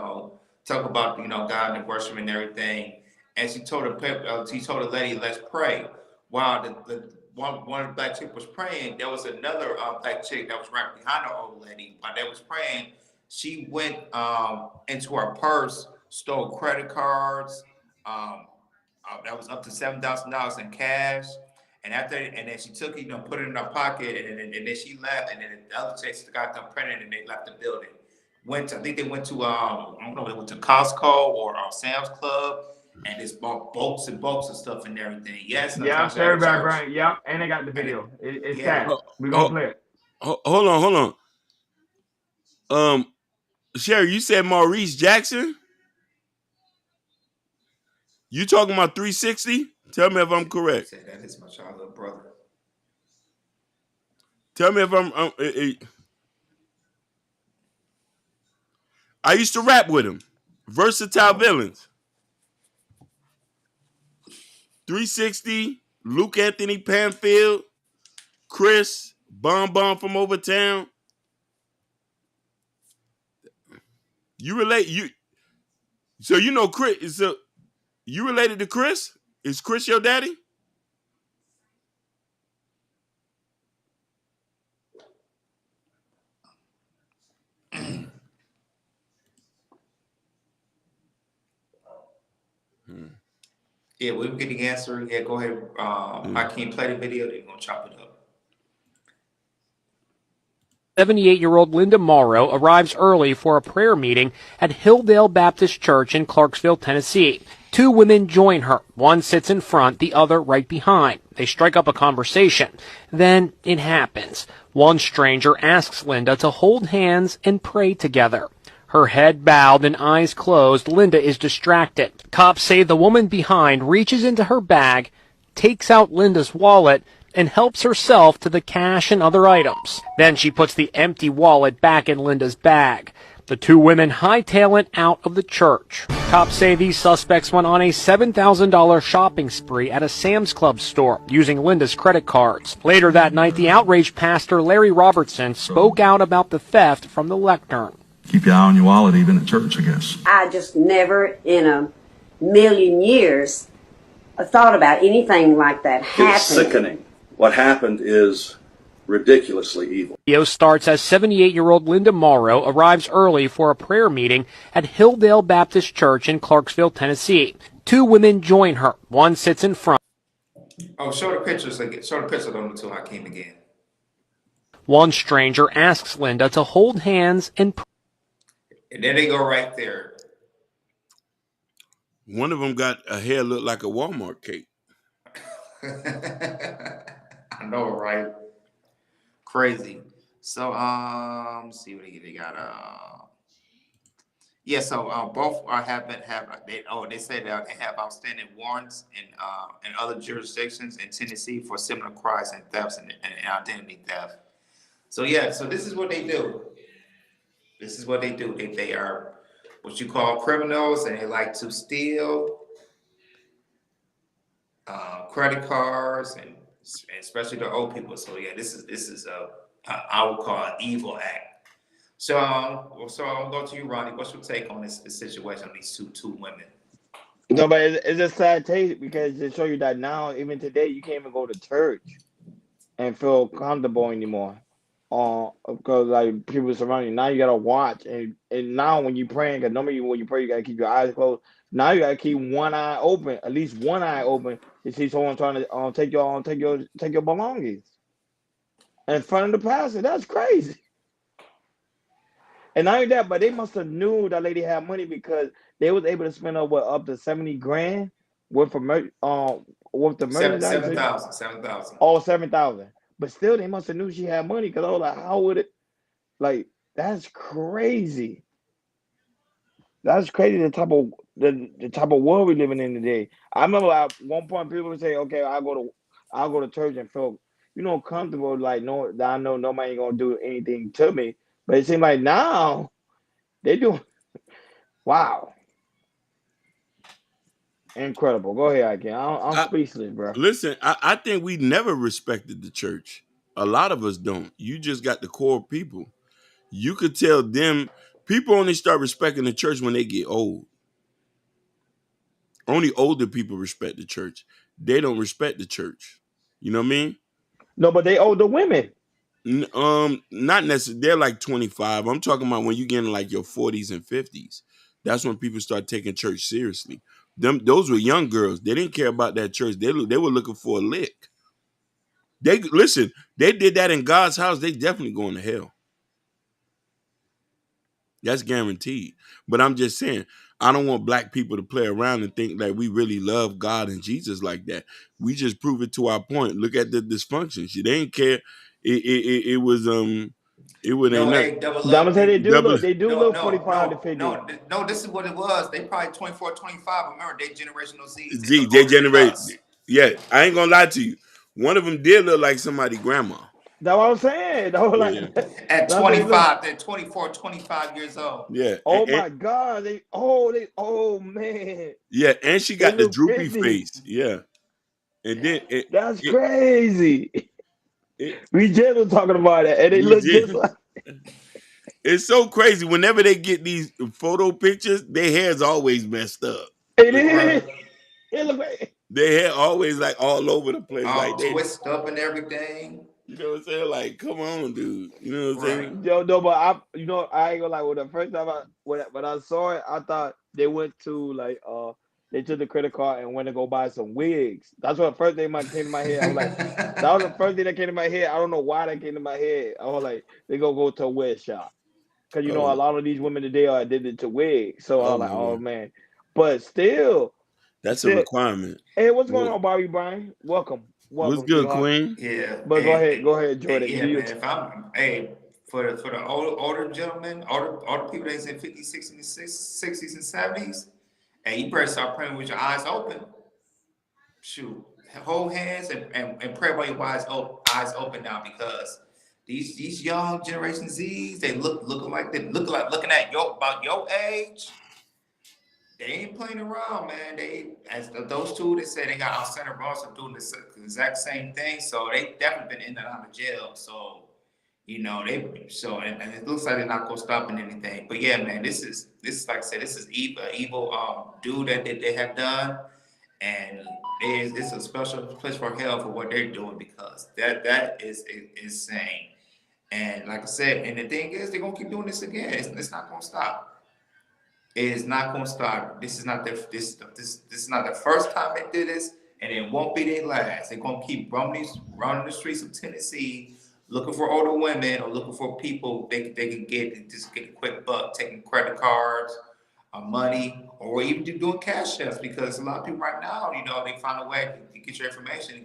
C: Talk about God and worship and everything. And she told the lady, let's pray. While the one black chick was praying, there was another black chick that was right behind the old lady. While they was praying, she went into her purse, stole credit cards. That was up to $7,000 in cash. And then she took it, put it in her pocket, and then she left. And then the other chicks got them printed, and they left the building. I think they went to I don't know, they went to Costco or Sam's Club, and just bought bolts and bolts of stuff and everything. Yes,
A: yeah, everybody, Brian. Yep, and they got the video. It's sad. We're gonna play it.
B: Hold on. Sherry, you said Maurice Jackson? You talking about 360? Tell me if I'm correct.
C: Say that is my childhood brother.
B: Tell me if I'm. I used to rap with him. Versatile Villains. 360, Luke Anthony Panfield, Chris, Bomb from Overtown. You relate so you know Chris. So you related to Chris? Is Chris your daddy?
C: Yeah, we'll get the answer. Yeah, go ahead. I can't play the video. They're gonna chop it up.
K: 78-year-old Linda Morrow arrives early for a prayer meeting at Hilldale Baptist Church in Clarksville, Tennessee. Two women join her. One sits in front, the other right behind. They strike up a conversation. Then it happens. One stranger asks Linda to hold hands and pray together. Her head bowed and eyes closed, Linda is distracted. Cops say the woman behind reaches into her bag, takes out Linda's wallet, and helps herself to the cash and other items. Then she puts the empty wallet back in Linda's bag. The two women hightail it out of the church. Cops say these suspects went on a $7,000 shopping spree at a Sam's Club store using Linda's credit cards. Later that night, the outraged pastor Larry Robertson spoke out about the theft from the lectern.
L: Keep your eye on your wallet even at church, I guess.
M: I just never in a million years thought about anything like that happening.
N: It's sickening. What happened is ridiculously evil.
K: Video starts as 78-year-old Linda Morrow arrives early for a prayer meeting at Hilldale Baptist Church in Clarksville, Tennessee. Two women join her. One sits in front.
C: Oh, show the pictures again. Show the pictures of them until I came again.
K: One stranger asks Linda to hold hands and pray.
C: And then they go right there.
B: One of them got a hair look like a Walmart cake.
C: I know, right? Crazy. So, let's see what they got. Yeah. So, both they said that they have outstanding warrants in other jurisdictions in Tennessee for similar crimes and thefts and identity theft. So yeah. So this is what they do. They are what you call criminals, and they like to steal credit cards and especially the old people. So yeah, this is I would call an evil act. So I'll go to you, Ronnie. What's your take on this situation of these two women?
A: No, but it's a sad taste because it show you that now, even today, you can't even go to church and feel comfortable anymore. Because like people surrounding you. Now you gotta watch, and now when you praying, because normally when you pray, you gotta keep your eyes closed. Now you gotta keep one eye open, at least one eye open, to see someone trying to take your belongings. in front of the pastor. That's crazy. And not only that, but they must have knew that lady had money because they was able to spend up to 70 grand worth of with the merchandise.
C: 7,000.
A: All 7,000. But still, they must have knew she had money because I was like, how would it? Like, that's crazy. That's crazy. The type of world we living in today. I remember at one point people would say, "Okay, I'll go to church and feel comfortable, like no, that I know nobody ain't gonna do anything to me." But it seems like now they do. Wow, incredible. Go ahead, again. I'm speechless, bro.
B: Listen, I think we never respected the church. A lot of us don't. You just got the core people. You could tell them people only start respecting the church when they get old. Only older people respect the church. They don't respect the church. You know what I mean?
A: No, but they owe the women.
B: Not necessarily. They're like 25. I'm talking about when you get in like your 40s and 50s. That's when people start taking church seriously. Those were young girls. They didn't care about that church. They were looking for a lick. They listen. They did that in God's house. They definitely going to hell. That's guaranteed. But I'm just saying, I don't want black people to play around and think that we really love God and Jesus like that. We just prove it to our point. Look at the dysfunction. She didn't care. It was it would ain't
C: No,
B: nothing.
C: hey, double
A: Diamond
C: up.
A: said
C: They,
A: they do
C: no,
A: look
C: no,
A: 45 to
C: no,
A: 50.
C: no. This is what it was. They probably 24, 25. Remember, they generational Z's. They
B: Z,
C: look
B: they
C: older than
B: generate.
C: us.
B: Yeah, I ain't gonna lie to you. One of them did look like somebody's grandma.
A: That's what I'm saying. That was
B: Yeah,
C: At
A: like they look.
C: 25, they're 24, 25 years old.
B: yeah,
A: Oh my God! Oh man,
B: yeah, and she
A: they
B: got the
A: look
B: droopy
A: 50.
B: face. Yeah, and then
A: That's crazy.
B: it
A: We just were talking about that, and they
B: we
A: look just
B: did.
A: like
B: It's so crazy. Whenever they get these photo pictures, their hair's always messed up.
A: it
B: Like,
A: is. It look like
B: their hair always like all over the place. Like
C: All
B: they,
C: twisted up and everything.
B: you know what I'm saying? Like, come on, dude. You know what I'm
C: Right.
B: saying?
A: yo, no, but I ain't gonna lie. When the first time when I saw it, I thought they went to like they took the credit card and went to go buy some wigs. That's what the first thing that came to my head. I was like, that was the first thing that came to my head. I don't know why that came to my head. I was like, they go to a wig shop. Because
B: Oh,
A: a lot of these women today are addicted to wigs. So I
B: oh
A: was like,
B: my
A: oh
B: God,
A: man. But still,
B: that's a requirement.
A: hey, what's going
B: What,
A: on, Bobby Brian? Welcome.
B: what's
A: Welcome,
B: good,
A: sweetheart.
B: Queen?
C: Yeah.
A: But go ahead, Jordan.
C: Yeah,
A: Do your
C: man. If I'm, hey, for the older gentlemen, older people that's in 50s, 60s, and 60s and 70s, and you better start praying with your eyes open. Shoot, hold hands and pray while your eyes open now, because these young Generation Zs, they looking at about your age. They ain't playing around, man. Those two that say they got out center Ross are doing the exact same thing. So they definitely been in and out of jail. So and it looks like they're not gonna stop in anything. But yeah, man, this is like I said, this is evil dude that they have done, and it's a special place for hell for what they're doing, because that is insane. And like I said, and the thing is, they're gonna keep doing this again. It's not gonna stop. It is not going to stop. This is not this is not the first time they did this, and it won't be their last. They're going to keep roaming the streets of Tennessee, looking for older women or looking for people they can just get a quick buck, taking credit cards, money, or even doing cash checks. Because a lot of people right now, they find a way to get your information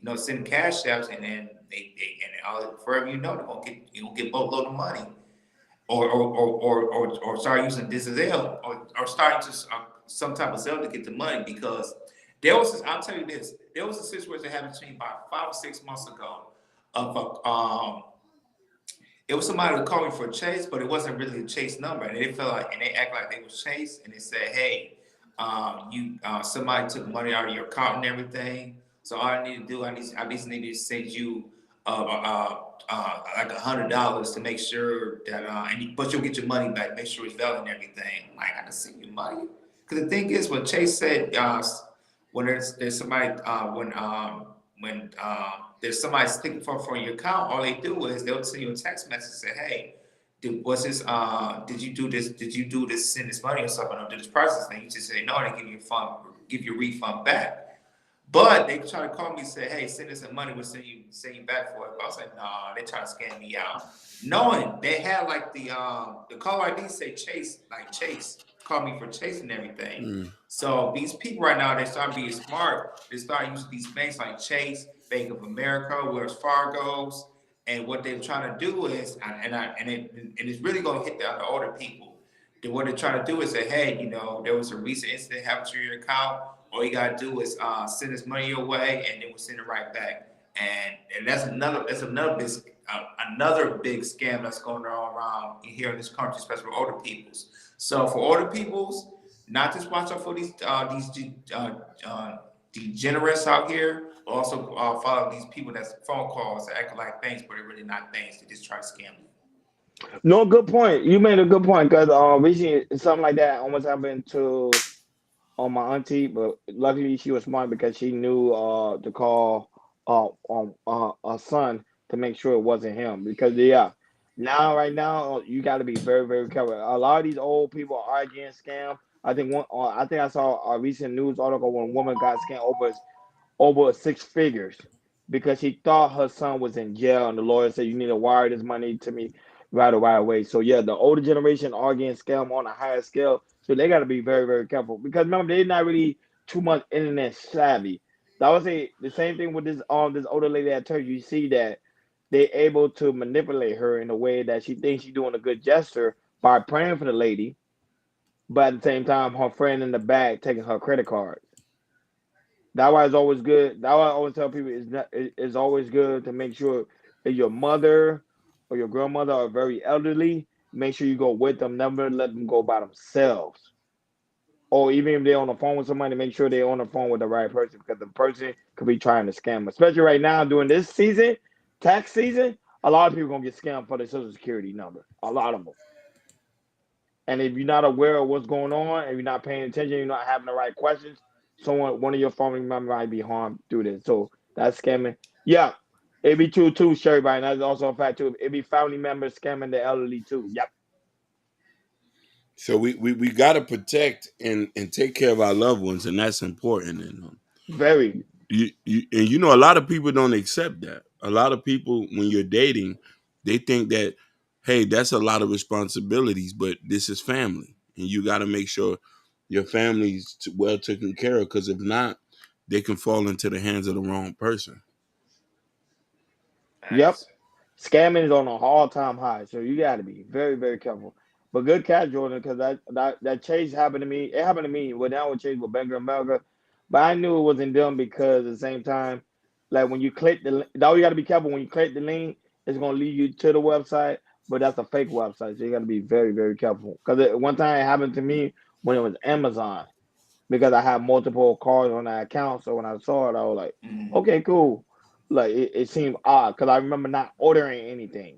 C: and send cash checks, and then forever they're going to get boatload of money. Or start using this Zelle, or starting to some type of Zelle to get the money, because I'll tell you this, there was a situation that happened to me about 5 or 6 months ago of it was somebody who called me for a chase, but it wasn't really a chase number, and they act like they was chased, and they said, hey, somebody took money out of your account and everything, so all I need to do, I just need to send you like $100 to make sure that but you'll get your money back, make sure it's valid and everything. Like, I can send you money, because the thing is, what Chase said, when there's somebody when there's somebody sticking for your account, all they do is they'll send you a text message and say, hey, did you do this, send this money or something, or do this process thing? You just say no, and they give you a refund back. But they try to call me and say, hey, send us some money, we'll send you back for it. But I was like, nah, they trying to scam me out. Knowing they had like the call ID say Chase, like Chase, call me for Chase and everything. So these people right now, they start being smart. They start using these banks like Chase, Bank of America, Wells Fargo's, and what they're trying to do is, and it's really going to hit the older people. What they're trying to do is say, hey, you know, there was a recent incident happened to your account. All you gotta do is send this money your way, and then we'll send it right back. And that's another big scam that's going on around here in this country, especially for older peoples. So for older peoples, not just watch out for these degenerates out here, but also follow these people that's phone calls that act like banks, but they're really not banks. They just try to scam you.
A: No, good point. You made a good point because recently something like that almost happened to on my auntie, but luckily she was smart because she knew to call a son to make sure it wasn't him. Because yeah, now right now you got to be very very careful. A lot of these old people are getting scammed. I think I think I saw a recent news article when a woman got scammed over six figures because she thought her son was in jail, and the lawyer said you need to wire this money to me right away. So yeah, the older generation are getting scammed on a higher scale, so they got to be very very careful because remember they're not really too much internet savvy. I would say the same thing with this older lady at church. You see that they able to manipulate her in a way that she thinks she's doing a good gesture by praying for the lady, but at the same time her friend in the back taking her credit card. That's why it's always good. That's why I always tell people it's always good to make sure if your mother or your grandmother are very elderly, make sure you go with them. Never let them go by themselves. Or even if they're on the phone with somebody, make sure they're on the phone with the right person because the person could be trying to scam. Especially right now during this season, tax season, a lot of people gonna get scammed for their social security number. A lot of them. And if you're not aware of what's going on, and you're not paying attention, you're not having the right questions, one of your family members might be harmed through this. So that's scamming. Yeah, it be true too, Sherry. And that's also a fact too. It be family members scamming the elderly too. Yep.
B: So we got to protect and take care of our loved ones, and that's important. And
A: very.
B: You know, a lot of people don't accept that. A lot of people, when you're dating, they think that, hey, that's a lot of responsibilities, but this is family, and you got to make sure your family's well taken care of. Because if not, they can fall into the hands of the wrong person.
A: Yep. Scamming is on an all-time high, so you got to be very, very careful. But good catch, Jordan, because that chase happened to me. It happened to me. Well, that would chase with Bank of America, but I knew it wasn't them because at the same time, like when you click all you got to be careful when you click the link, it's gonna lead you to the website, but that's a fake website, so you got to be very, very careful. Because one time it happened to me when it was Amazon, because I had multiple cards on that account. So when I saw it, I was like, okay, cool. Like it seemed odd because I remember not ordering anything.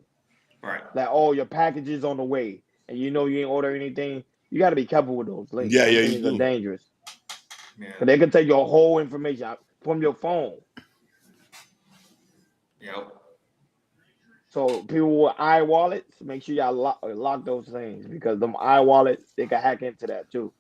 C: Right.
A: Like, oh, your package is on the way, and you know you ain't order anything. You got to be careful with those links.
B: Yeah,
A: those
B: yeah,
A: things
B: you
A: are
B: do.
A: dangerous.
C: Yeah.
A: Cause they can take your whole information out from your phone.
C: Yep.
A: So people with iWallets, make sure y'all lock those things because them iWallets they can hack into that too.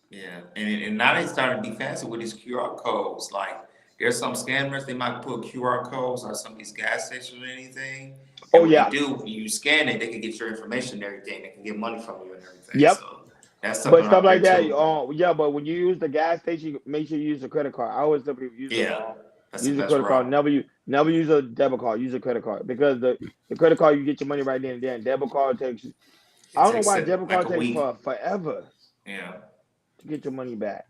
C: Yeah, and now they starting to be fancy with these QR codes. Like there's some scammers they might put QR codes on some of these gas stations or anything. And
A: Oh
C: what
A: yeah.
C: they do when you scan it, they can get your information and everything. They can get money from you and everything.
A: Yep.
C: So that's
A: But
C: something
A: stuff
C: out there
A: like that,
C: too.
A: yeah. But when you use the gas station, make sure you use a credit card. I always tell people
C: Yeah, that's the
A: use a
C: best
A: credit card.
C: route.
A: Never use a debit card. Use a credit card because the credit card you get your money right then and there. Debit card takes. I
C: It
A: don't know
C: takes
A: why debit
C: like
A: card
C: a
A: takes
C: week.
A: forever
C: Yeah.
A: to get your money back.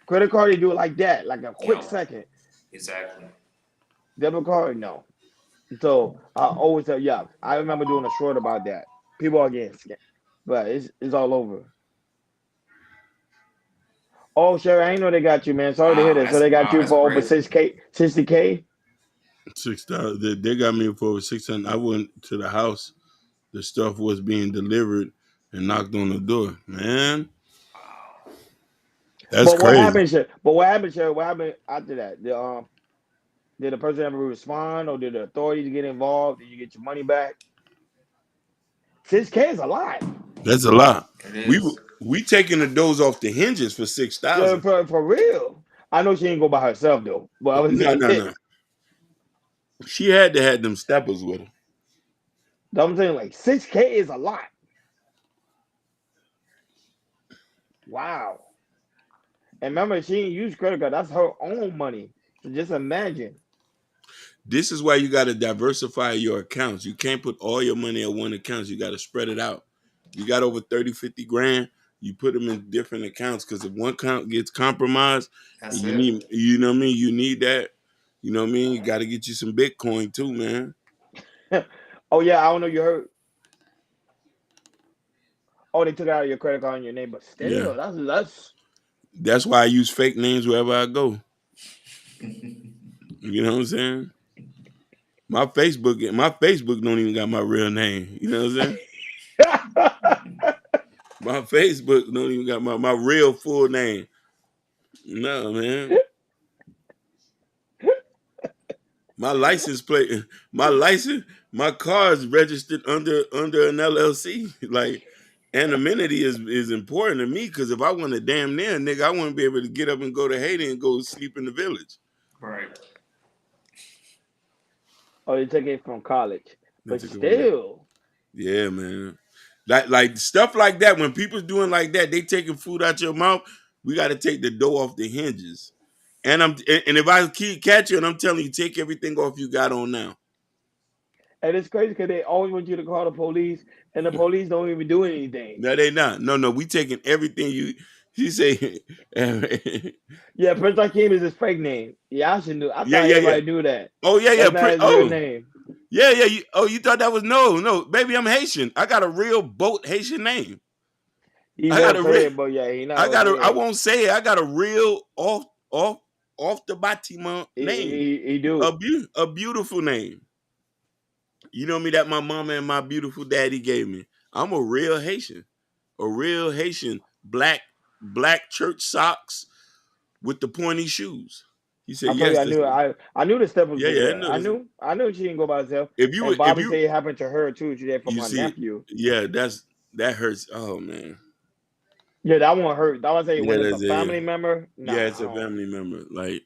A: Credit card, you do it like that, like a quick
C: Yep.
A: second.
C: Exactly.
A: Debit card, no. So I always tell, yeah. I remember doing a short about that. People are getting scammed, but it's all over. Oh, Sherry, I ain't know they got you, man. Sorry to hear that. So they got you
C: That's
A: for over
C: crazy.
A: 60K.
B: 6,000. They got me for over 600. I went to the house. The stuff was being delivered and knocked on the door. Man, that's
A: But what
B: crazy.
A: happened, Sherry? But what happened, Sherry? What happened after that? Did the person ever respond, or did the authorities get involved? Did you get your money back? 6K is a lot.
B: That's a lot.
C: It is.
B: We taking the doors off the hinges for
A: Yeah,
B: 6,000.
A: for real. I know she ain't go by herself though, but I was
B: No,
A: saying,
B: no, no. She had to have them steppers with her.
A: I'm saying like 6K is a lot. Wow. And remember, she didn't use credit card. That's her own money. So just imagine.
B: This is why you got to diversify your accounts. You can't put all your money at one account. You got to spread it out. You got over 30, 50 grand, you put them in different accounts, because if one account gets compromised,
C: That's
B: you
C: it.
B: need, you know what I mean? You need that. You know what I mean? You got to get you some Bitcoin too, man.
A: Oh yeah, I don't know. You heard. Oh, they took it out of your credit card and your name, but
B: Yeah.
A: still, that's.
B: That's why I use fake names wherever I go. You know what I'm saying? My Facebook don't even got my real name. You know what I'm saying? My Facebook don't even got my real full name. No, man. My license plate, my car is registered under an LLC. Like, anonymity is important to me, because if I want to damn near nigga, I want to be able to get up and go to Haiti and go sleep in the village.
C: Right.
A: Oh, they took it from college, but
B: That's a good one.
A: still.
B: Yeah, man. Like stuff like that. When people's doing like that, they taking food out your mouth. We got to take the dough off the hinges. And if I keep catching, and I'm telling you, take everything off you got on now.
A: And it's crazy because they always want you to call the police, and the police don't even do anything.
B: No, they not. No, we taking everything you. She say.
A: Yeah, Prince Hakeem is his fake name. Yeah, I should know. I
B: Yeah,
A: thought
B: yeah, yeah.
A: everybody knew that.
B: Oh yeah, yeah.
A: That's not his real name.
B: Yeah, yeah. You thought that was no, baby. I'm Haitian. I got a real boat Haitian name.
A: He
B: I got
A: won't
B: a
A: say
B: real.
A: it, but yeah, he not
B: I
A: gonna
B: got a.
A: say
B: I
A: it.
B: won't say it. I got a real off the bâtiment name.
A: He do.
B: A beautiful name. You know me, that my mama and my beautiful daddy gave me. I'm a real Haitian. A real Haitian. Black church socks with the pointy shoes. He said,
A: I told you
B: yes,
A: I
B: that's
A: knew
B: me.
A: I knew the steppers
B: Yeah,
A: was
B: yeah, I
A: there.
B: know this.
A: I knew she didn't go by herself.
B: If you
A: And
B: if
A: Bobby
B: you
A: said it happened to her too. She did from
B: you
A: her
B: see,
A: nephew.
B: yeah, that hurts. Oh man.
A: Yeah, that one hurt. That one say
B: Yeah,
A: when it's a
B: that's it.
A: family member.
B: Yeah,
A: Nah,
B: it's
A: I
B: a
A: don't.
B: family member. Like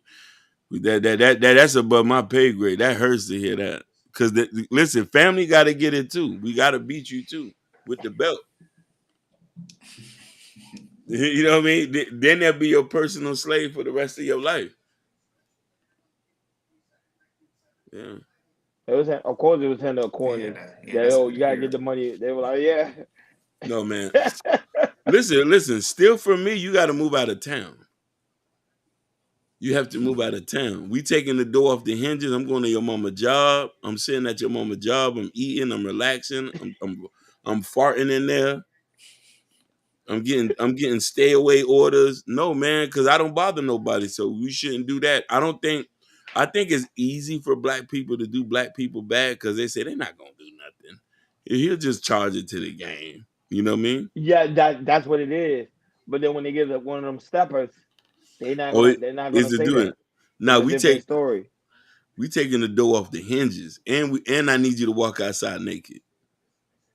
B: that's above my pay grade. That hurts to hear that. Cause listen, family got to get it too. We got to beat you too with the belt. You know what I mean? Then they'll be your personal slave for the rest of your life. Yeah.
A: It was of course it was handled
C: Yeah,
A: accordingly.
C: yeah,
A: That
C: that's
A: oh
C: good
A: you
C: to
A: gotta get
C: hear.
A: the money. They were like yeah.
B: No man. Listen. Still, for me, you got to move out of town. You have to move out of town. We taking the door off the hinges. I'm going to your mama job. I'm sitting at your mama job. I'm eating. I'm relaxing. I'm farting in there. I'm getting stay away orders. No, man, because I don't bother nobody. So we shouldn't do that. I think it's easy for black people to do black people bad because they say they're not gonna do nothing. He'll just charge it to the game. You know what I mean?
A: Yeah, that's what it is. But then when they give one of them steppers,
B: Or
A: they're not
B: is
A: gonna
B: to
A: say
B: do it.
A: that. It's
B: Now
A: a different story.
B: we taking the door off the hinges, and I need you to walk outside naked.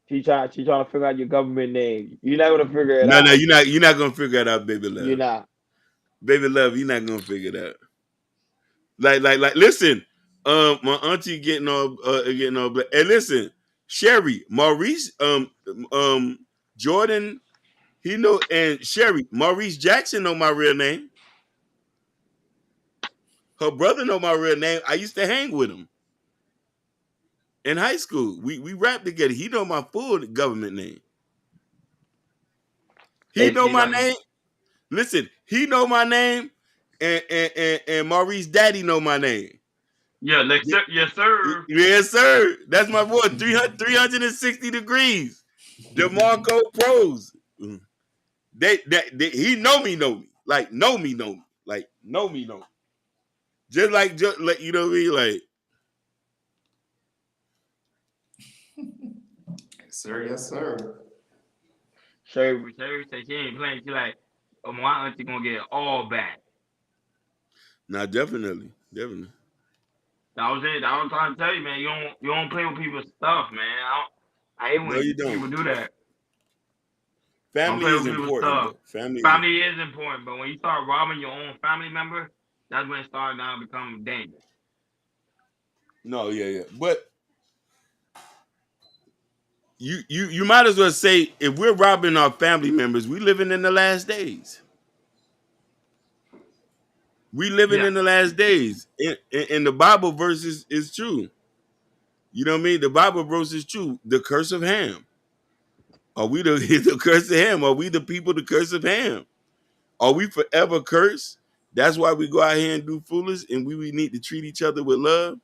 A: She trying to figure out your government name. You're not gonna figure it
B: No,
A: out.
B: you're not gonna figure it out, baby
A: You're
B: love.
A: not.
B: Baby love, you're not gonna figure it out. Like. Listen, my auntie getting all black. And listen, Sherry, Maurice, Jordan, he know, and Sherry, Maurice Jackson know my real name. Her brother know my real name. I used to hang with him in high school. We rapped together. He know my full government name. He
A: And
B: know
A: see,
B: my
A: like,
B: name. Listen, he know my name, and Maurice Daddy know my name.
A: yeah, yes, sir.
B: Yes, sir. That's my boy. 360 degrees. DeMarco Pros. He know me. Like know me. Like know me. Just like you know what I mean? Like,
C: Yes, sir. Yes, sir.
A: Sherry said she ain't playing. She like, oh, my auntie gonna get it all back.
B: nah, definitely.
A: That was it. I was trying to tell you, man. You don't play with people's stuff, man. I hate
B: No,
A: when
B: you don't.
A: people do that. Don't
B: Family
A: play
B: is
A: with people's
B: important,
A: stuff.
B: though. Family is
A: Family is important, but when you start robbing your own family member, That's when it started now becoming dangerous.
B: No, yeah. But you might as well say if we're robbing our family members, we living in the last days. We living
A: Yeah.
B: in the last days. And the Bible verse is true. You know what I mean? The Bible verse is true. The curse of Ham. Are we the, the curse of Ham? Are we the people the curse of Ham? Are we forever cursed? That's why we go out here and do foolish and we need to treat each other with love.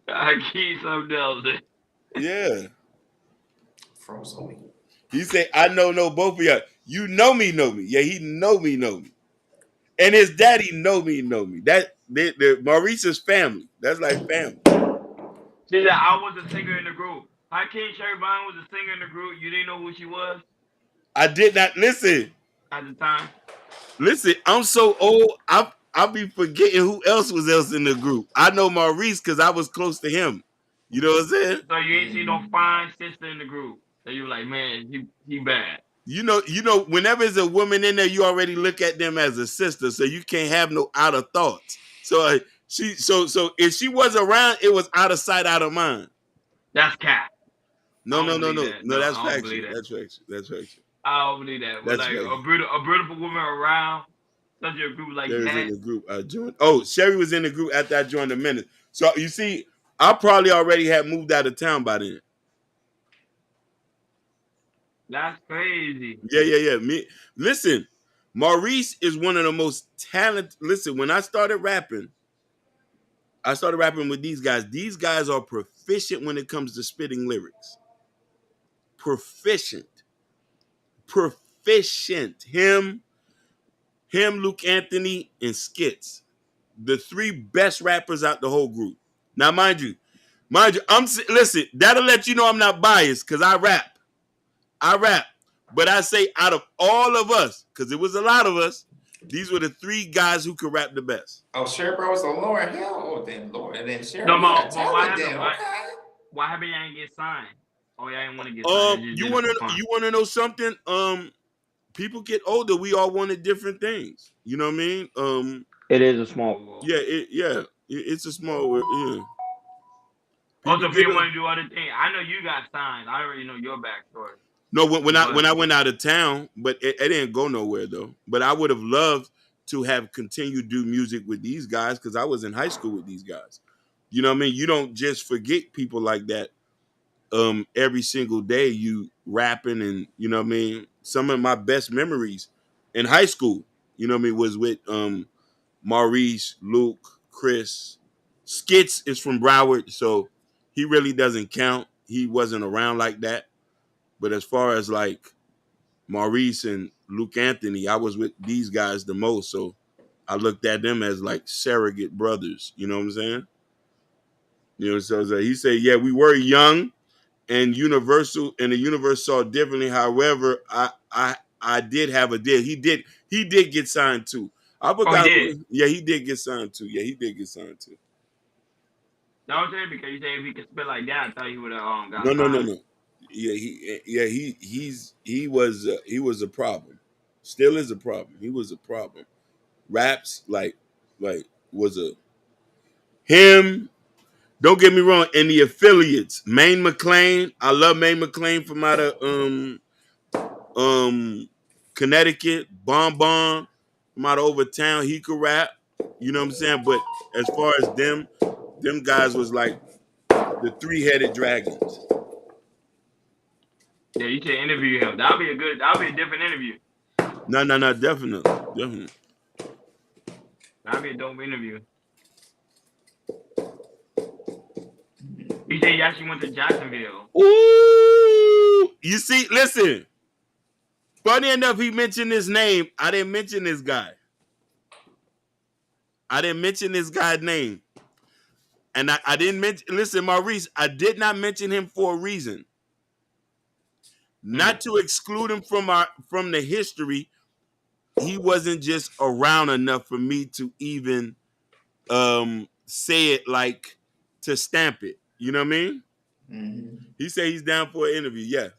A: I keep something else.
B: Yeah.
C: Frozen me.
B: He say, I know both of y'all. You know me. Yeah, he know me. And his daddy know me. That the Maurice's family. That's like family.
A: See that I was a singer in the group. How King Sherry Vine was a singer in the group? You didn't know who she was
B: I did not listen.
A: at the time?
B: Listen, I'm so old. I'll be forgetting who else was in the group. I know Maurice because I was close to him. You know what I'm saying?
A: So you ain't see no fine sister in the group. So you were like, man, he bad.
B: You know, whenever there's a woman in there, you already look at them as a sister, so you can't have no outer thoughts. So so if she was around, it was out of sight, out of mind.
A: That's cat.
B: No.
A: No,
B: That's
A: I don't believe
B: factual.
A: that.
B: That's factual.
A: I don't believe that. But
B: That's
A: like
B: factual.
A: a beautiful woman around such a group like
B: Sherry was in
A: that.
B: the group. I joined. Oh, Sherry was in the group after I joined the minute. So you see, I probably already had moved out of town by then.
A: That's crazy.
B: Yeah. Listen, Maurice is one of the most talented. Listen, when I started rapping with these guys. These guys are proficient when it comes to spitting lyrics. Proficient. Him, Luke Anthony, and Skits. The three best rappers out the whole group. Now, mind you, listen, that'll let you know I'm not biased because I rap. But I say out of all of us, because it was a lot of us, these were the three guys who could rap the best.
C: Oh, Sherry Bro was a Lauren Hill. Oh, then Lauren, and then Sherry.
A: No,
C: but
A: why happened?
C: then, okay.
A: Why happened? Y'all ain't get signed? Oh, y'all didn't want to get signed.
B: You wanna know something? People get older. We all wanted different things. You know what I mean?
A: It is a small world.
B: Yeah, it's a small world. Yeah.
A: Also, people want to do other things. I know you got signed. I already know your backstory.
B: No, when I went out of town, but it didn't go nowhere though. But I would have loved to have continued to do music with these guys because I was in high school with these guys. You know what I mean? You don't just forget people like that. Every single day you rapping and you know what I mean. Some of my best memories in high school, you know what I mean, was with Maurice, Luke, Chris. Skits is from Broward, so he really doesn't count. He wasn't around like that. But as far as like Maurice and Luke Anthony, I was with these guys the most. So I looked at them as like surrogate brothers. You know what I'm saying? You know, so he said, yeah, we were young and the universe saw differently. However, I did have a deal. He did get signed too. I forgot. Yeah, he did get signed too.
A: No, I'm saying because you say if he could spit like that, I thought he would have got
B: No.
A: signed.
B: He was a problem. Still is a problem. He was a problem. Raps like was a him. Don't get me wrong. And the affiliates, Maine McLean. I love Maine McLean from out of Connecticut. Bon from out of over town. He could rap. You know what I'm saying? But as far as them guys was like the three-headed dragons.
A: Yeah, you should interview him. That'll be a different interview.
B: No, definitely.
A: That'll be a dope interview. He said he actually went to Jacksonville.
B: Ooh, you see, listen. Funny enough, he mentioned his name. I didn't mention this guy. I didn't mention this guy's name. And I didn't mention, listen, Maurice, I did not mention him for a reason. Not to exclude him from the history. He wasn't just around enough for me to even say it like to stamp it. You know what I mean?
C: Mm-hmm.
B: He said he's down for an interview. Yeah.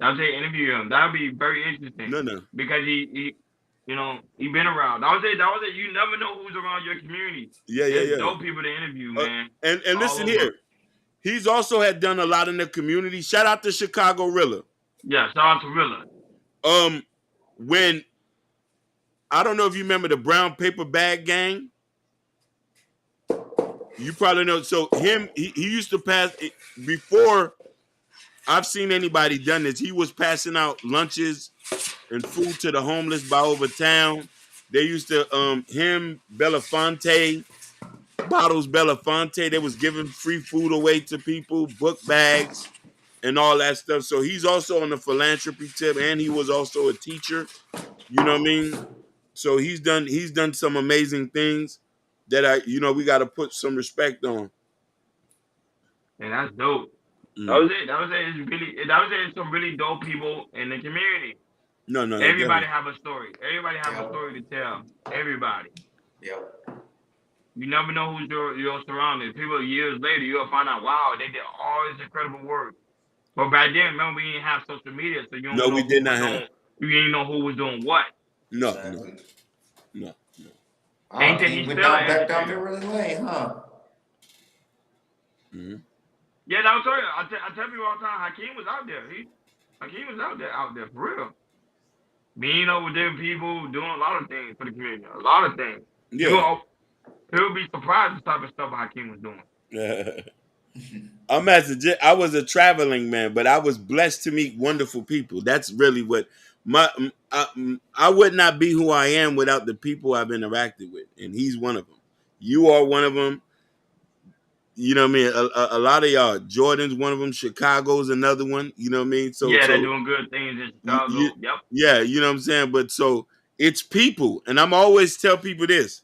A: I would say interview him. That would be very interesting.
B: No.
A: Because he he been around. I would say you never know who's around your community.
B: Yeah.
A: It's dope people to interview, man.
B: And
A: All
B: listen
A: over.
B: here, he's also had done a lot in the community. Shout out to Chicago Rilla.
A: Yeah, shout out to Rilla.
B: When I don't know if you remember the brown paper bag gang. You probably know. So he used to pass before I've seen anybody done this. He was passing out lunches and food to the homeless by over town. They used to him, Belafonte, Bottles Belafonte. They was giving free food away to people, book bags, and all that stuff. So he's also on the philanthropy tip, and he was also a teacher. You know what I mean? So he's done some amazing things that we got to put some respect on.
A: And that's dope. That was it. It's some really dope people in the community.
B: No,
A: everybody have a story. Everybody have a story to tell. Everybody.
C: Yeah.
A: You never know who's your surroundings. People years later, you'll find out, wow, they did all this incredible work. But back then, remember, we didn't have social media, so you don't know
B: we did not have.
A: You didn't know who was doing what.
B: No.
C: Ain't that he went back down memory lane, huh?
B: Mm-hmm.
A: Yeah, that was sorry. I tell people all the time, Hakeem was out there. Hakeem was out there for real. Being over different people, doing a lot of things for the community. A lot of things.
B: Yeah.
A: People be surprised the type of stuff Hakeem was doing.
B: I was a traveling man, but I was blessed to meet wonderful people. That's really what I would not be who I am without the people I've interacted with, and he's one of them. You are one of them. You know what I mean? A lot of y'all. Jordan's one of them. Chicago's another one. You know what I mean? So
A: they're doing good things in Chicago. Yep.
B: Yeah, you know what I'm saying? But so it's people, and I'm always tell people this.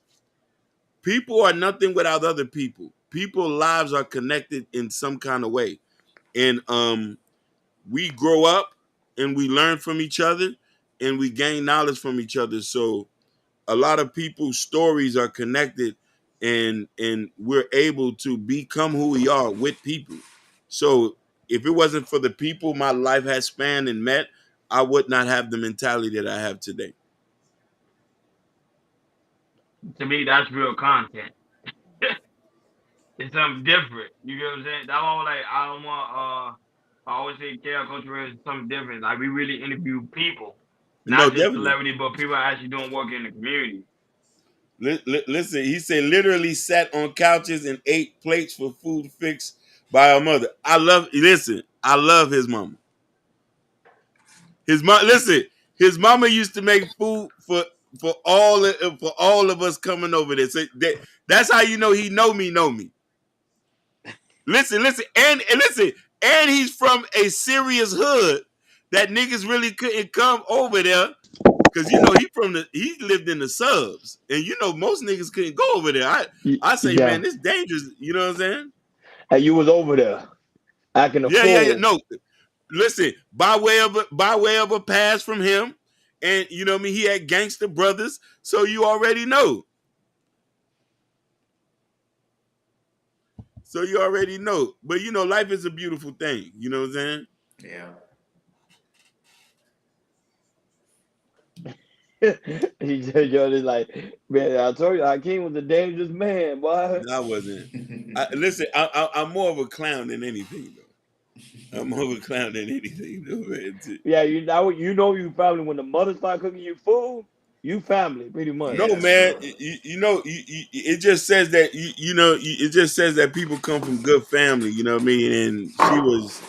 B: People are nothing without other people. People's lives are connected in some kind of way. And we grow up and we learn from each other and we gain knowledge from each other. So a lot of people's stories are connected and we're able to become who we are with people. So if it wasn't for the people my life has spanned and met, I would not have the mentality that I have today.
A: To me, that's real content. It's something different. You get what I'm saying? That's all I don't want I always say KL culture is something different. Like we really interview people. Not just celebrities, but people are actually doing work in the community.
B: Listen, he said literally sat on couches and ate plates for food fixed by our mother. I love his mama. His mama used to make food for all of us coming over there. So that's how you know he know me. Listen, and he's from a serious hood that niggas really couldn't come over there. Cause he lived in the suburbs, and most niggas couldn't go over there. I say, man, it's dangerous. You know what I'm saying?
A: Hey, you was over there, acting a fool.
B: Yeah. No, listen, by way of a pass from him, and you know what I mean. He had gangster brothers, so you already know. But life is a beautiful thing. You know what I'm saying?
C: Yeah.
A: He said, "Yo, like, man, I told you, Hakeem was a dangerous man, boy."
B: No, I wasn't. Listen, I'm more of a clown than anything, though. I'm more of a clown than anything, though, man.
A: Yeah, you family when the mother start cooking you food. You family, pretty much.
B: No, man. It just says that it just says that people come from good family. You know what I mean? And she was,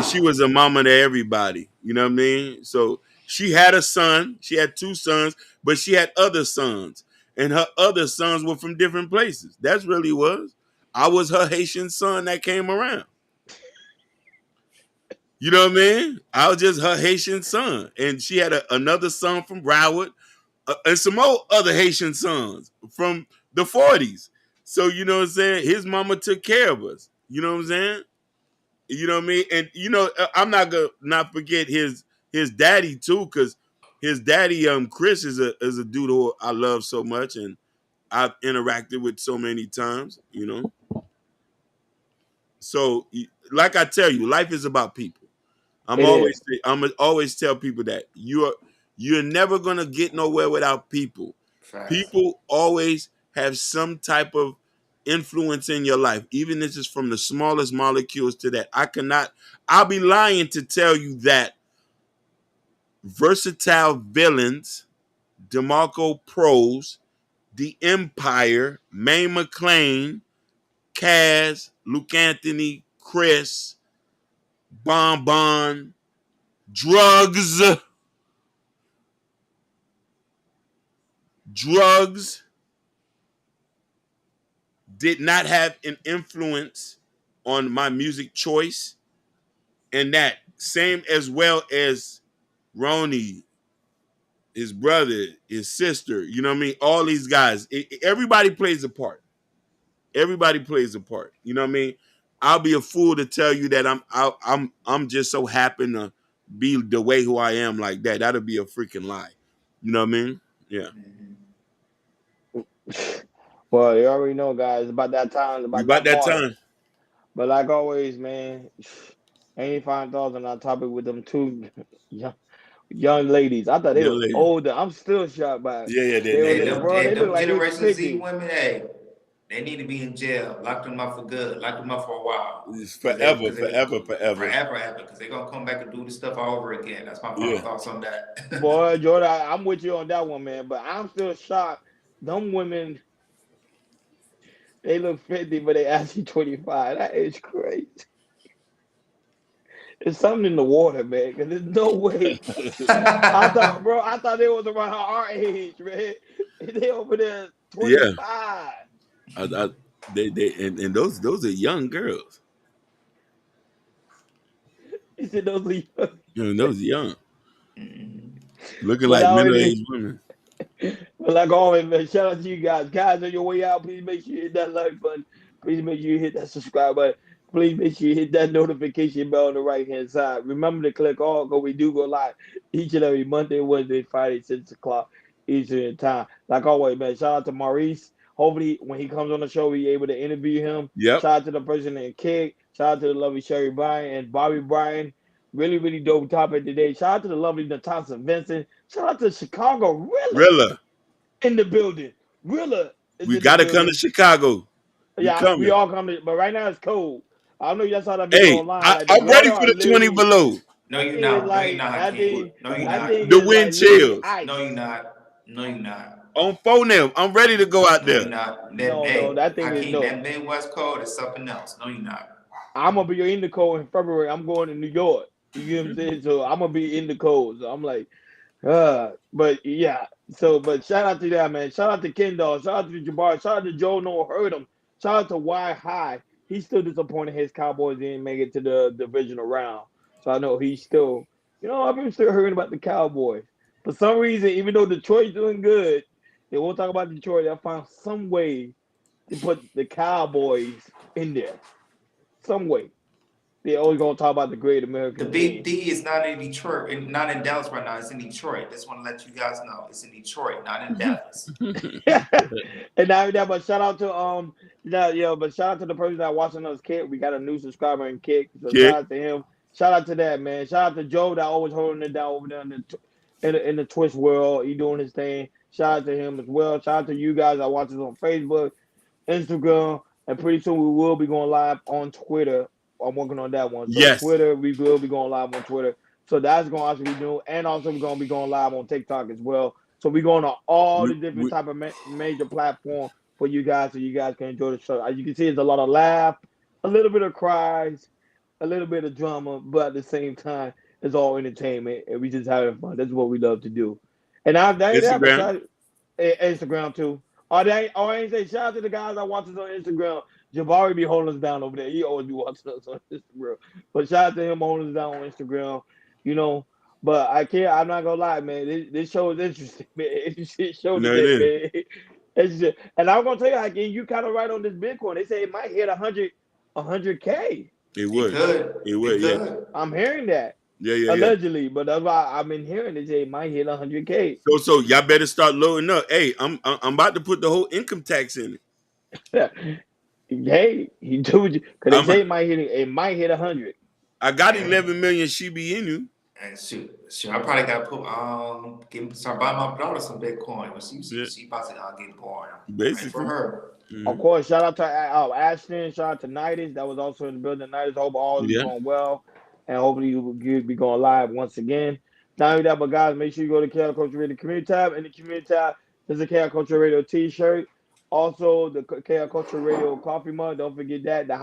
B: she was a mama to everybody. You know what I mean? So she had a son. She had 2 sons, but she had other sons, and her other sons were from different places. That's really was. I was her Haitian son that came around. You know what I mean? I was just her Haitian son, and she had another son from Broward. And some more other Haitian sons from the 40s. So, you know what I'm saying? His mama took care of us. You know what I'm saying? You know what I mean? And, I'm not going to not forget his daddy, too, because his daddy, Chris, is a dude who I love so much, and I've interacted with so many times, So, like I tell you, life is about people. I'm
A: It is.
B: always tell people that you're never gonna get nowhere without people.
C: Facts.
B: People always have some type of influence in your life, even if it's from the smallest molecules to that. I'll be lying to tell you that versatile villains, DeMarco Pros, The Empire, May McClain, Kaz, Luke Anthony, Chris, Bon Bon, drugs did not have an influence on my music choice, and that same as well as Ronnie, his brother, his sister, you know what I mean? All these guys, everybody plays a part. Everybody plays a part. You know what I mean? I'll be a fool to tell you that I'm just so happy to be the way who I am like that. That'll be a freaking lie. You know what I mean? Yeah.
A: Well, you already know, guys. It's about that time. It's
B: We
A: about
B: about
A: that
B: that
A: mark.
B: time.
A: But like always, man, any final thoughts on our topic with them two young ladies? I thought they
B: Young
A: was
B: lady.
A: older. I'm still shocked by it.
B: Yeah,
A: They
C: Hey,
A: was,
C: them,
A: bro.
C: hey,
A: They look
C: them
A: like they
C: Generation Z
A: 50.
C: women, hey, they need to be in jail. Lock them up for good. Lock them up for a while.
B: It's
C: Cause they,
B: forever,
C: cause they,
B: forever, forever.
C: forever, because they're gonna come back and do this stuff all over again. That's my final
B: Yeah.
C: thoughts on that.
A: Boy, Jordan, I'm with you on that one, man. But I'm still shocked. Them women, they look 50, but they actually 25. That is crazy. There's something in the water, man. Cause there's no way. I thought they was around our age, man. They over there
B: Yeah.
A: 25.
B: And those are young girls.
A: He said those are young.
B: You know, those are young. Looking
A: But
B: like
A: I already,
B: middle-aged women.
A: but like always, man, shout out to you guys. Guys, on your way out, please make sure you hit that like button. Please make sure you hit that subscribe button. Please make sure you hit that notification bell on the right hand side. Remember to click all because we do go live each and every Monday, Wednesday, Friday, 6 o'clock Eastern time. Like always, man, shout out to Maurice. Hopefully, when he comes on the show, we able to interview him.
B: Yep.
A: Shout out to the person in Kick. Shout out to the lovely Sherry Bryan and Bobby Bryan. Really, really dope topic today. Shout out to the lovely Natasha Vincent. Shout out to Chicago
B: Rilla.
A: in the building. Rilla is
B: We
A: in the
B: gotta come to
A: building.
B: Chicago. We
A: Yeah, we
B: coming.
A: all come to, but right now it's cold. I don't know if y'all saw that video
B: Hey,
A: online. Like the
B: I'm ready
A: water
B: for
A: are
B: the 20
A: literally,
B: below.
C: No, you're
A: is
C: not. No, you're
A: like
C: not,
A: that
C: Hakeem.
A: thing.
C: No, you're
A: That
C: not.
A: thing
B: The
A: is
B: wind
A: like literally
B: chills.
A: ice.
C: No, you're not. No, you're not.
B: On phone now. I'm ready to go out
C: No,
B: there.
C: you're not. That,
A: No,
C: hey,
A: that thing is
C: Hakeem, that
A: no.
C: Midwest code is something else. No, you're not.
A: I'm gonna be in the cold in February. I'm going to New York. You get what I'm saying? So I'm gonna be in the cold. So I'm like, but yeah. So, but shout out to that man. Shout out to Kendall. Shout out to Jabbar. Shout out to Joe No Hurt him. Shout out to Y High. He's still disappointed his Cowboys didn't make it to the divisional round. So I know he's still, I've been still hearing about the Cowboys. For some reason, even though Detroit's doing good, they won't talk about Detroit. They found some way to put the Cowboys in there. Some way. They always gonna talk about the great
C: The
A: American
C: Big
A: team.
C: D is not in Detroit, and not in Dallas right now. It's in Detroit. Just want to let you guys know it's in Detroit, not in Dallas.
A: And now that, but shout out to but shout out to the person that watching us, Kick. We got a new subscriber in Kick, so
B: Okay.
A: shout out to him. Shout out to that man. Shout out to Joe that always holding it down over there in the Twitch world. He doing his thing. Shout out to him as well. Shout out to you guys that watch us on Facebook, Instagram, and pretty soon we will be going live on Twitter. I'm working on that one. So
B: Yes.
A: Twitter, we will be going live on Twitter. So that's going to also be new, and also we're going to be going live on TikTok as well. So we're going to all the different type of major platform for you guys, so you guys can enjoy the show. As you can see, it's a lot of laugh, a little bit of cries, a little bit of drama, but at the same time, it's all entertainment, and we just having fun. That's what we love to do. And
B: Instagram.
A: Instagram too. I ain't say shout out to the guys that watch us on Instagram. Jabari be holding us down over there. He always be watching us on Instagram. But shout out to him holding us down on Instagram. But I can't. I'm not gonna lie, man. This show is interesting, man. This show
B: No, it
A: today,
B: is.
A: man. It's just, and I'm gonna tell you, Hakeem, you kind of right on this Bitcoin. They say it might hit 100K.
B: It would.
C: It
B: would. Yeah.
C: could.
A: I'm hearing that.
B: Yeah.
A: Allegedly, but that's why I've been hearing they say it might hit 100K.
B: So y'all better start loading up. Hey, I'm about to put the whole income tax in it.
A: Hey, he told you because they say it might hit 100.
B: I got 11 million Shiba Inu.
C: And shoot, I probably gotta put start buying my daughter some Bitcoin. When she about to get born.
B: Basically
C: for her.
A: Of course, shout out to Ashton, shout out to Nidus, that was also in the building. Nidus, hope all is going well, and hopefully you will be going live once again. Not only that, but guys, make sure you go to KL Culture Radio Community tab. In the Community tab, there's a KL Culture Radio T-shirt. Also, the KL Culture Radio coffee mug. Don't forget that. The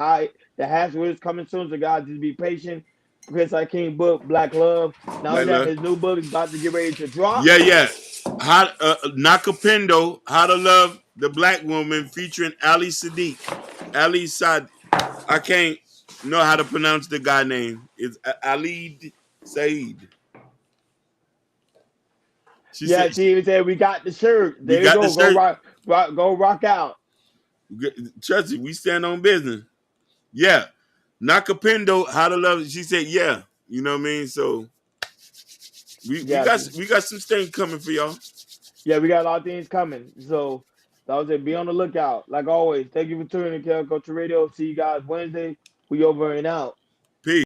A: hash is coming soon, so guys, just be patient. Chris King book, Black Love. Now that his new book is about to get ready to drop.
B: Yeah. How Nakapendo, How to Love the Black Woman, featuring Ali Sadiq. Ali Sad. I can't know how to pronounce the guy name. It's Ali Said.
A: She even said we got the shirt. There you go. Go rock out.
B: Trust me, we stand on business. Yeah. Nakapendo, How to Love. She said, yeah. You know what I mean? So we got some things coming for y'all.
A: Yeah, we got a lot of things coming. So I was saying, be on the lookout. Like always, thank you for tuning in to KL Culture Radio. See you guys Wednesday. We over and out.